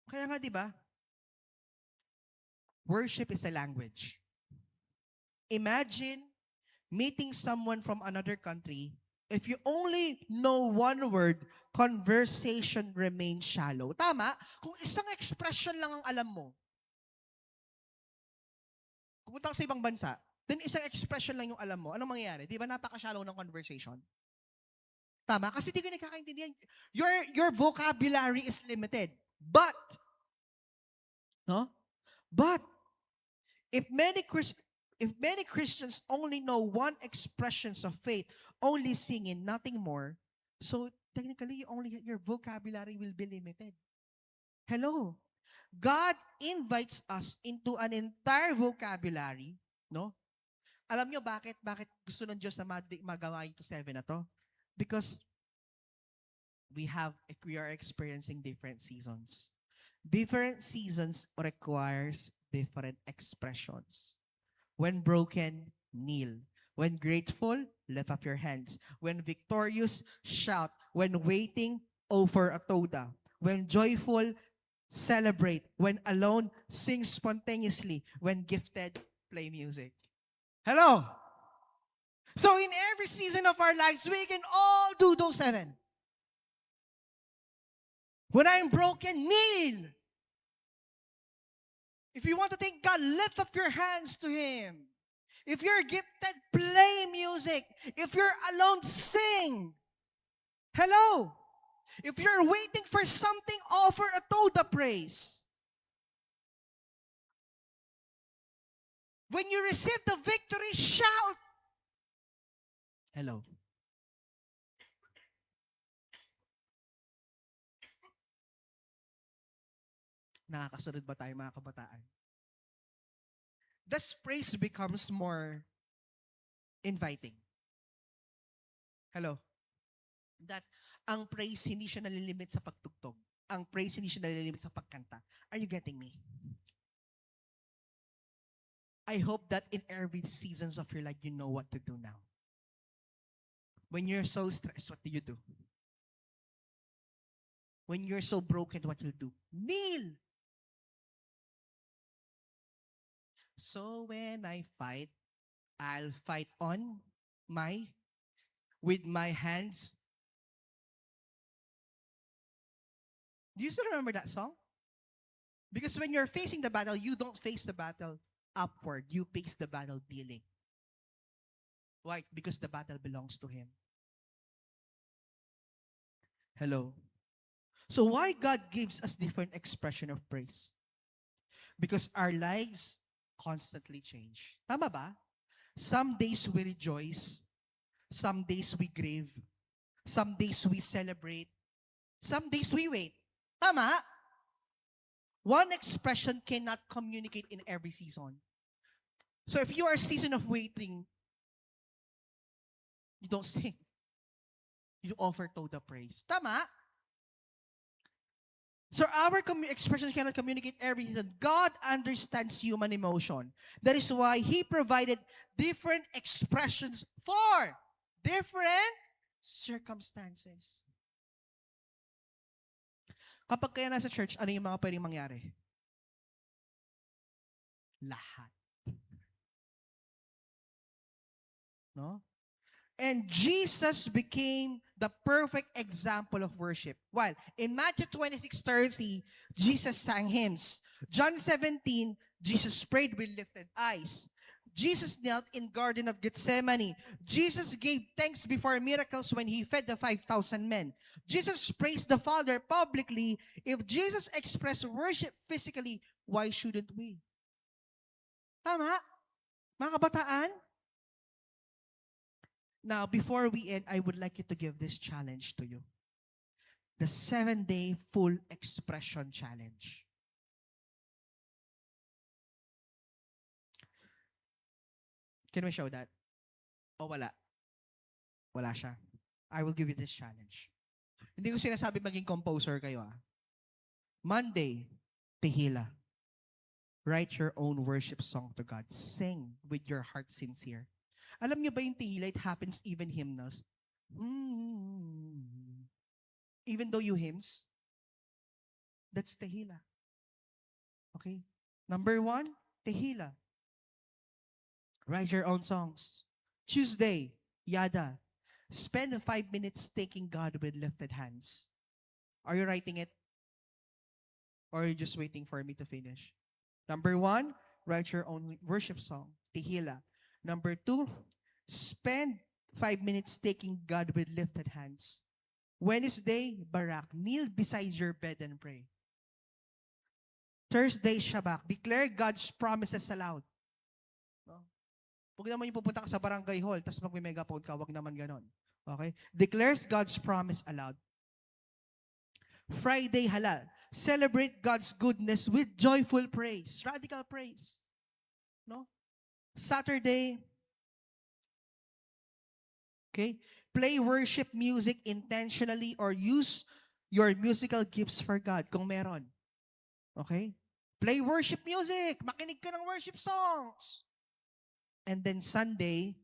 Kaya nga, di ba? Worship is a language. Imagine meeting someone from another country. If you only know one word, conversation remains shallow. Tama? Kung isang expression lang ang alam mo, pumunta ka sa ibang bansa, then isang expression lang yung alam mo, anong mangyayari? Di ba napaka-shallow ng conversation? Tama? Kasi di ka nakakaintindihan. Your vocabulary is limited. But, no? But, if many Christians only know one expressions of faith, only singing, nothing more, so technically your vocabulary will be limited. Hello? God invites us into an entire vocabulary, no? Alam nyo bakit gusto ng Diyos na magawa ito 7 na to? Because we are experiencing different seasons. Different seasons requires different expressions. When broken, kneel. When grateful, lift up your hands. When victorious, shout. When waiting, offer a toda. When joyful, celebrate. When alone, sing spontaneously. When gifted, play music. Hello? So in every season of our lives, we can all do those 7. When I'm broken, kneel. If you want to thank God, lift up your hands to Him. If you're gifted, play music. If you're alone, sing. Hello? If you're waiting for something, offer a toda praise. When you receive the victory, shout. Hello? Nakakasunod ba tayo mga kabataan? Thus praise becomes more inviting. Hello? That ang praise hindi siya nalilimit sa pagtugtog. Ang praise hindi siya nalilimit sa pagkanta. Are you getting me? I hope that in every seasons of your life, you know what to do now. When you're so stressed, what do you do? When you're so broken, what you do? Kneel! So when I fight, I'll fight with my hands. Do you still remember that song? Because when you're facing the battle, you don't face the battle upward. You face the battle dealing. Why? Because the battle belongs to Him. Hello? So why God gives us different expression of praise? Because our lives constantly change. Tama ba? Some days we rejoice. Some days we grieve. Some days we celebrate. Some days we wait. Tama? One expression cannot communicate in every season. So if you are a season of waiting, you don't sing. You offer toda praise. Tama? So our expressions cannot communicate every season. God understands human emotion. That is why He provided different expressions for different circumstances. Kapag kaya nasa church, ano yung mga pwedeng mangyari? Lahat. No? And Jesus became the perfect example of worship. While in Matthew 26:30, Jesus sang hymns. John 17, Jesus prayed with lifted eyes. Jesus knelt in Garden of Gethsemane. Jesus gave thanks before miracles when He fed the 5,000 men. Jesus praised the Father publicly. If Jesus expressed worship physically, why shouldn't we? Tama? Mga kabataan? Now, before we end, I would like you to give this challenge to you. The 7-day full expression challenge. Can we show that? O wala? Wala siya. I will give you this challenge. Hindi ko sinasabi maging composer kayo. Monday, pihila. Write your own worship song to God. Sing with your heart sincere. Alam niyo ba yung Tehillah, it happens even hymnals. Even though you hymns, that's Tehillah. Okay? Number 1, Tehillah. Write your own songs. Tuesday, Yada. Spend 5 minutes thanking God with lifted hands. Are you writing it? Or are you just waiting for me to finish? Number 1, write your own worship song, Tehillah. Number 2, spend 5 minutes thanking God with lifted hands. Wednesday, Barak. Kneel beside your bed and pray. Thursday, Shabak. Declare God's promises aloud. No? Huwag naman yung pupunta ka sa barangay hall tapos mag-megaphone ka. Huwag naman ganon. Okay? Declares God's promise aloud. Friday, Halal. Celebrate God's goodness with joyful praise. Radical praise. No? Saturday, okay? Play worship music intentionally or use your musical gifts for God kung meron. Okay? Play worship music. Makinig ka ng worship songs. And then Sunday,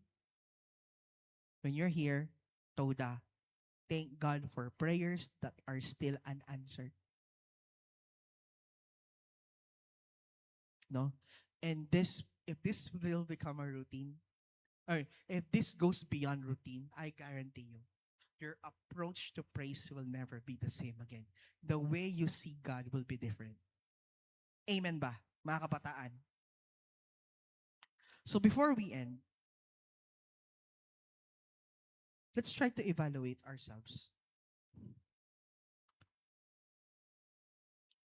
when you're here, Toda, thank God for prayers that are still unanswered. No? And this, if this will become a routine, or if this goes beyond routine, I guarantee you, your approach to praise will never be the same again. The way you see God will be different. Amen ba, mga kabataan? So before we end, let's try to evaluate ourselves.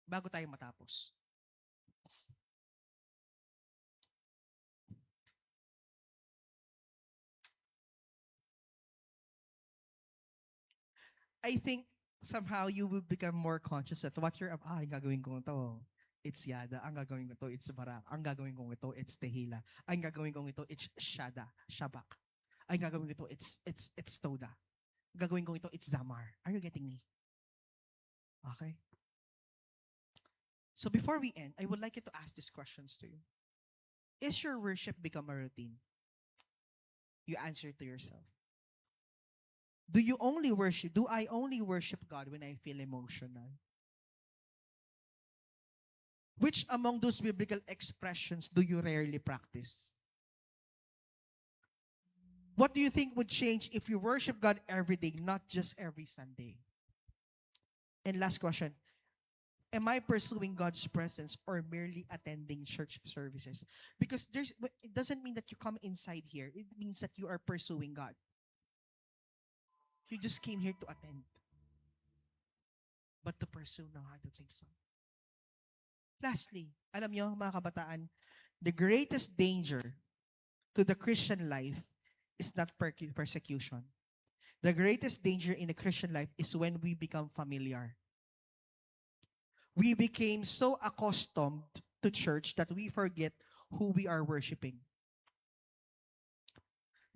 Bago tayo matapos. I think somehow you will become more conscious at what you're, ang gagawin ko ito, it's Yada. Ang gagawin ko ito, it's Barak. Ang gagawin ko ito, it's Tehillah. Ang gagawin ko ito, it's Shada, Shabak. Ang gagawin ko ito, it's Toda. Ang gagawin ko ito, it's Zamar. Are you getting me? Okay? So before we end, I would like you to ask these questions to you. Is your worship become a routine? You answer to yourself. Do I only worship God when I feel emotional? Which among those biblical expressions do you rarely practice? What do you think would change if you worship God every day, not just every Sunday? And last question, am I pursuing God's presence or merely attending church services? Because it doesn't mean that you come inside here. It means that you are pursuing God. You just came here to attend. But to pursue, no, I don't think so. Lastly, alam nyo, mga kabataan, the greatest danger to the Christian life is not persecution. The greatest danger in the Christian life is when we become familiar. We became so accustomed to church that we forget who we are worshiping.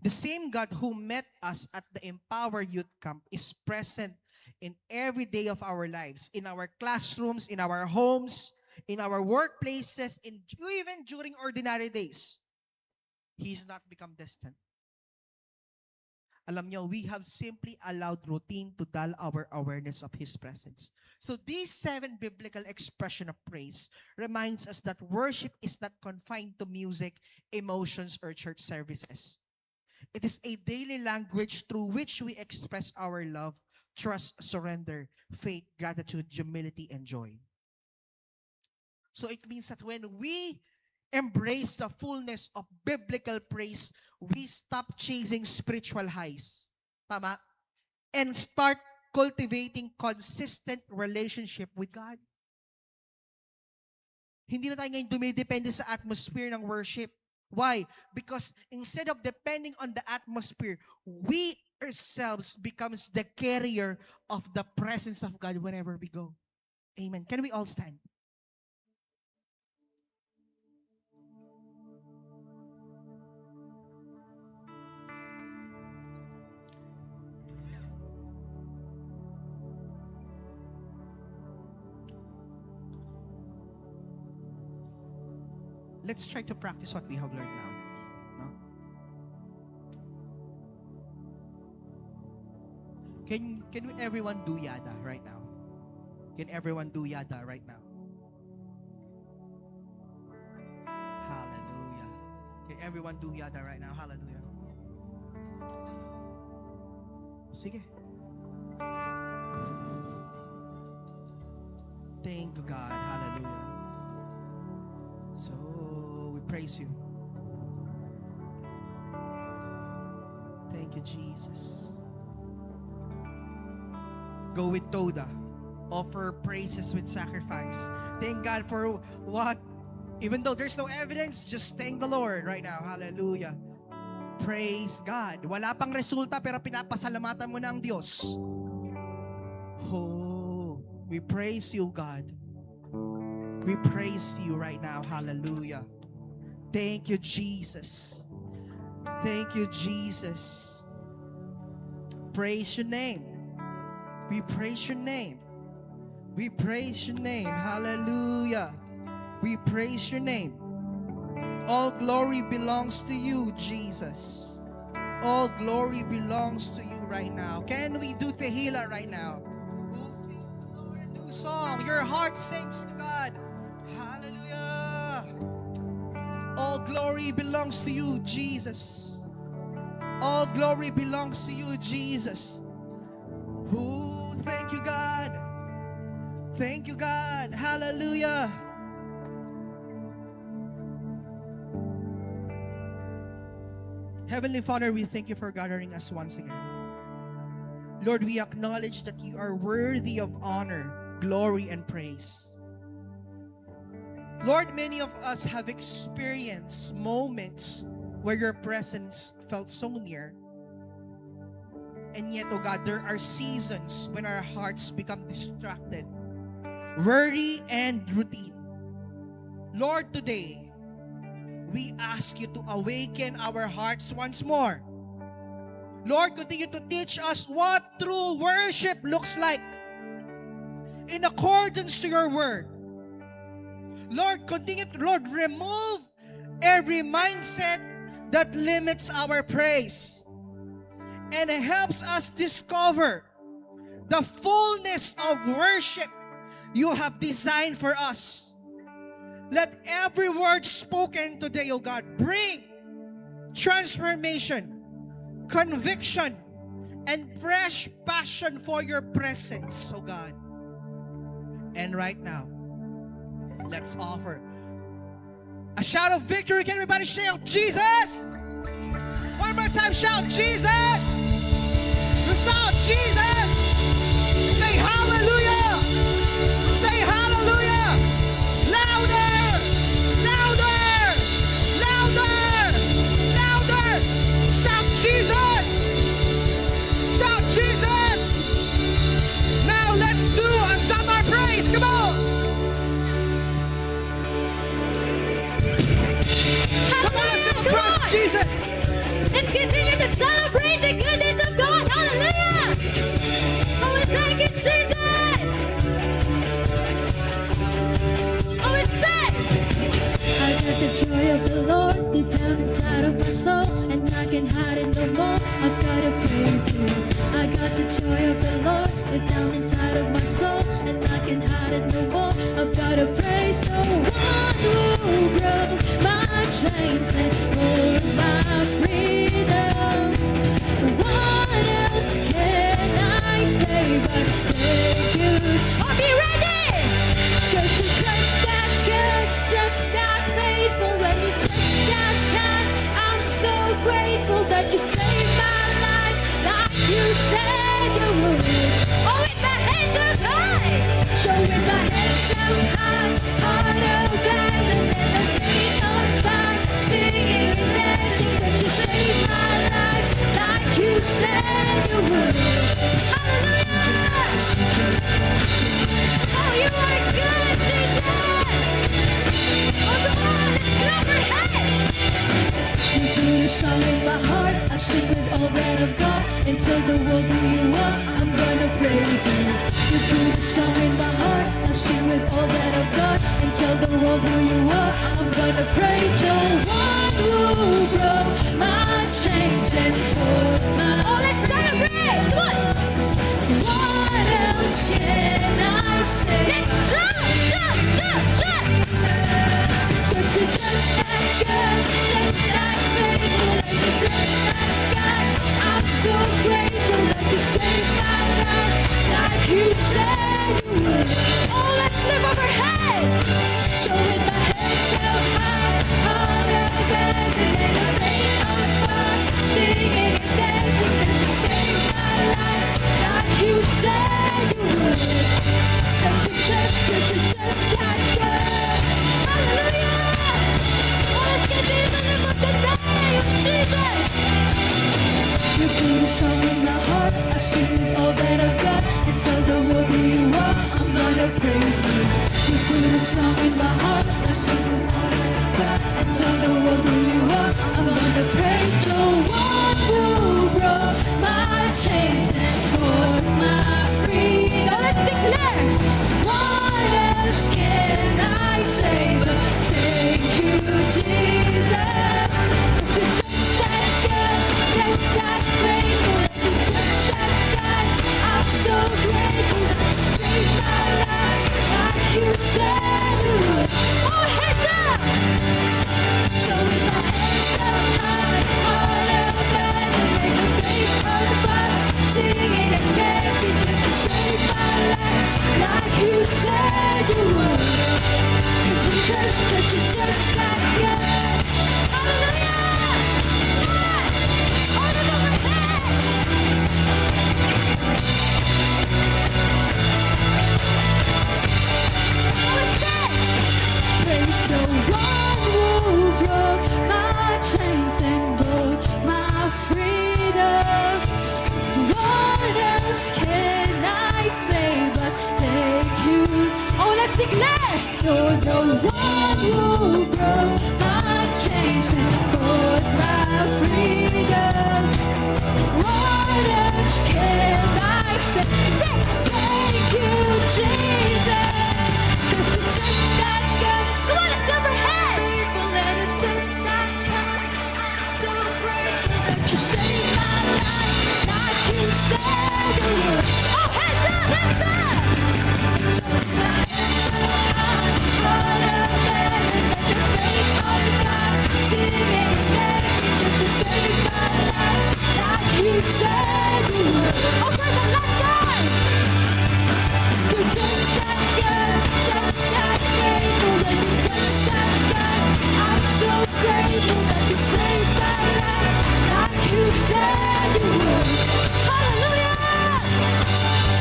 The same God who met us at the Empower Youth Camp is present in every day of our lives, in our classrooms, in our homes, in our workplaces, even during ordinary days. He is not become distant. Alam niyo, we have simply allowed routine to dull our awareness of His presence. So these 7 biblical expressions of praise reminds us that worship is not confined to music, emotions, or church services. It is a daily language through which we express our love, trust, surrender, faith, gratitude, humility, and joy. So it means that when we embrace the fullness of biblical praise, we stop chasing spiritual highs. Tama? And start cultivating consistent relationship with God. Hindi na tayo ngayon dumidepende sa atmosphere ng worship. Why? Because instead of depending on the atmosphere, we ourselves becomes the carrier of the presence of God wherever we go. Amen. Can we all stand? let's try to practice what we have learned now. No? Can everyone do yada right now? Can everyone do yada right now? Hallelujah. Can everyone do yada right now? Hallelujah. Sige. Thank you, God. Hallelujah. So, we praise you. Thank you, Jesus. Go with Toda. Offer praises with sacrifice. Thank God for what, even though there's no evidence, just thank the Lord right now. Hallelujah. Praise God. Wala pang resulta pero pinapasalamatan mo na ang Diyos. Oh, we praise you, God. We praise you right now. Hallelujah. Thank you, Jesus. Thank you, Jesus. Praise your name. We praise your name. We praise your name. Hallelujah. We praise your name. All glory belongs to you, Jesus. All glory belongs to you right now. Can we do Tehillah right now? We'll sing the Lord a new song. Your heart sings to God. Hallelujah. All glory belongs to you, Jesus. All glory belongs to you, Jesus. Oh, thank you, God. Thank you, God. Hallelujah. Heavenly Father, we thank you for gathering us once again. Lord, we acknowledge that you are worthy of honor, glory, and praise. Lord, many of us have experienced moments where your presence felt so near. And yet, oh God, there are seasons when our hearts become distracted, worry, and routine. Lord, today, we ask you to awaken our hearts once more. Lord, continue to teach us what true worship looks like in accordance to your word. Lord, Lord, remove every mindset that limits our praise and helps us discover the fullness of worship you have designed for us. Let every word spoken today, oh God, bring transformation, conviction, and fresh passion for your presence, oh God. And right now, let's offer a shout of victory. Can everybody shout Jesus? One more time, shout Jesus! You shout Jesus! Say hallelujah! Say hallelujah! Louder! Louder! Louder! Louder! Shout Jesus! Shout Jesus! Now let's do a summer praise. Come on! Come on, let's have a praise Jesus! Let's continue to celebrate the goodness of God. Hallelujah! Oh, we thank you, Jesus! Oh, it's set! I got the joy of the Lord deep down inside of my soul, and I can't hide it no more. I've got to praise you. I got the joy of the Lord deep down inside of my soul, and I can't hide it no more. I've got to praise the one who broke my chains and hold my freedom. What else can I say but thank you? Are you ready? 'Cause you just got good, just got faithful. When you just got kind, I'm so grateful that you saved my life like you said you would. Oh, with my hands up high. So with my hands up high, heart of glass, and then the feet on fire, singing and dancing 'cause you saved my life like you said you would. Hallelujah! Oh, you are good, Jesus! Oh, come on, let's clap our hands! You put a song in my heart, I sing with all that I've got. Until the world who you are, I'm gonna praise you. You put a song in my heart, I'll sing with all that I've got and tell the world who you are. I'm gonna praise the one who broke my chains and put my. Oh, let's celebrate! Come on! What else can I say? Let's jump! Cause you're just that good, just that faithful, and you're just that God. I'm so grateful that you saved my life like you said you would. Oh, let's lift up our hands. So with my heads held high, heart abandoned, and a faith on fire, singing and dancing that you saved my life like you said you would. Cause you're just that good. Hallelujah! Oh, let's get deep in the name of Jesus. You put a song in my heart, I sing with all that I've got and tell the world who you are. I'm gonna praise you. You put a song in my heart, I sing with all that I've got and tell the world who you are. I'm gonna praise the one who broke my chains and put my free. Now let's declare. What else can I say but thank you, Jesus? You're just that good, just that faithful, you're just that God. I'm so grateful that you saved my life like you said you would. Oh, hands up! So with my hands up high, heart abandoned, and a faith on fire, singing and dancing, 'cause you saved my life like you said you would. 'Cause you're just that good. Hallelujah! All over my head. Praise the one who broke my chains and broke my freedom. What else can I say but thank you? Oh, let's declare. You're the one who broke my chains and broke my freedom. What else can I say? Say thank you, Jesus. 'Cause you're just that good. Come on, let's never head. Faithful and you're just that good. I'm so grateful that you saved my life like you said you would. Oh, hands up, hands up. So my hands up high, heart abandoned, and the faith on fire, singing and dancing 'cause you saved my life like you said you would. Oh, for the last time. You're just that good, just that faithful, and you're just that God. I'm so grateful that you saved my life like you said you would. Hallelujah!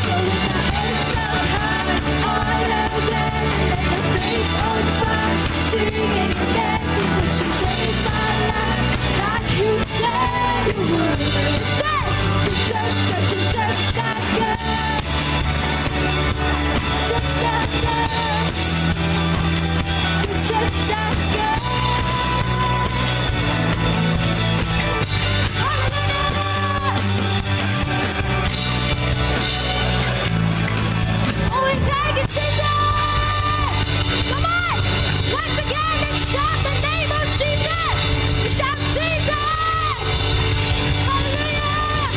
So with my heads up high, heart abandoned, and a faith on fire, singing and dancing 'cause you saved my life like you said you would. Say, so just 'cause you're just that good. Just that good. You're just that good. Hallelujah. Oh, we thank you, Jesus. Come on. Once again, let's shout the name of Jesus. We shout Jesus. Hallelujah.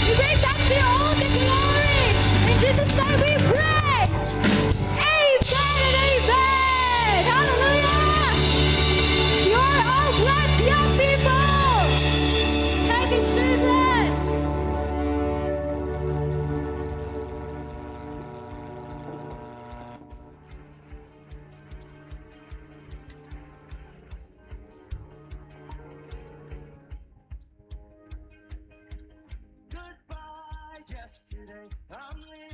We bring back to you all the glory. In Jesus' name we pray. Amen and amen. Hallelujah. You're all blessed, young people. Thank you, Jesus. Goodbye, yesterday. I'm leaving.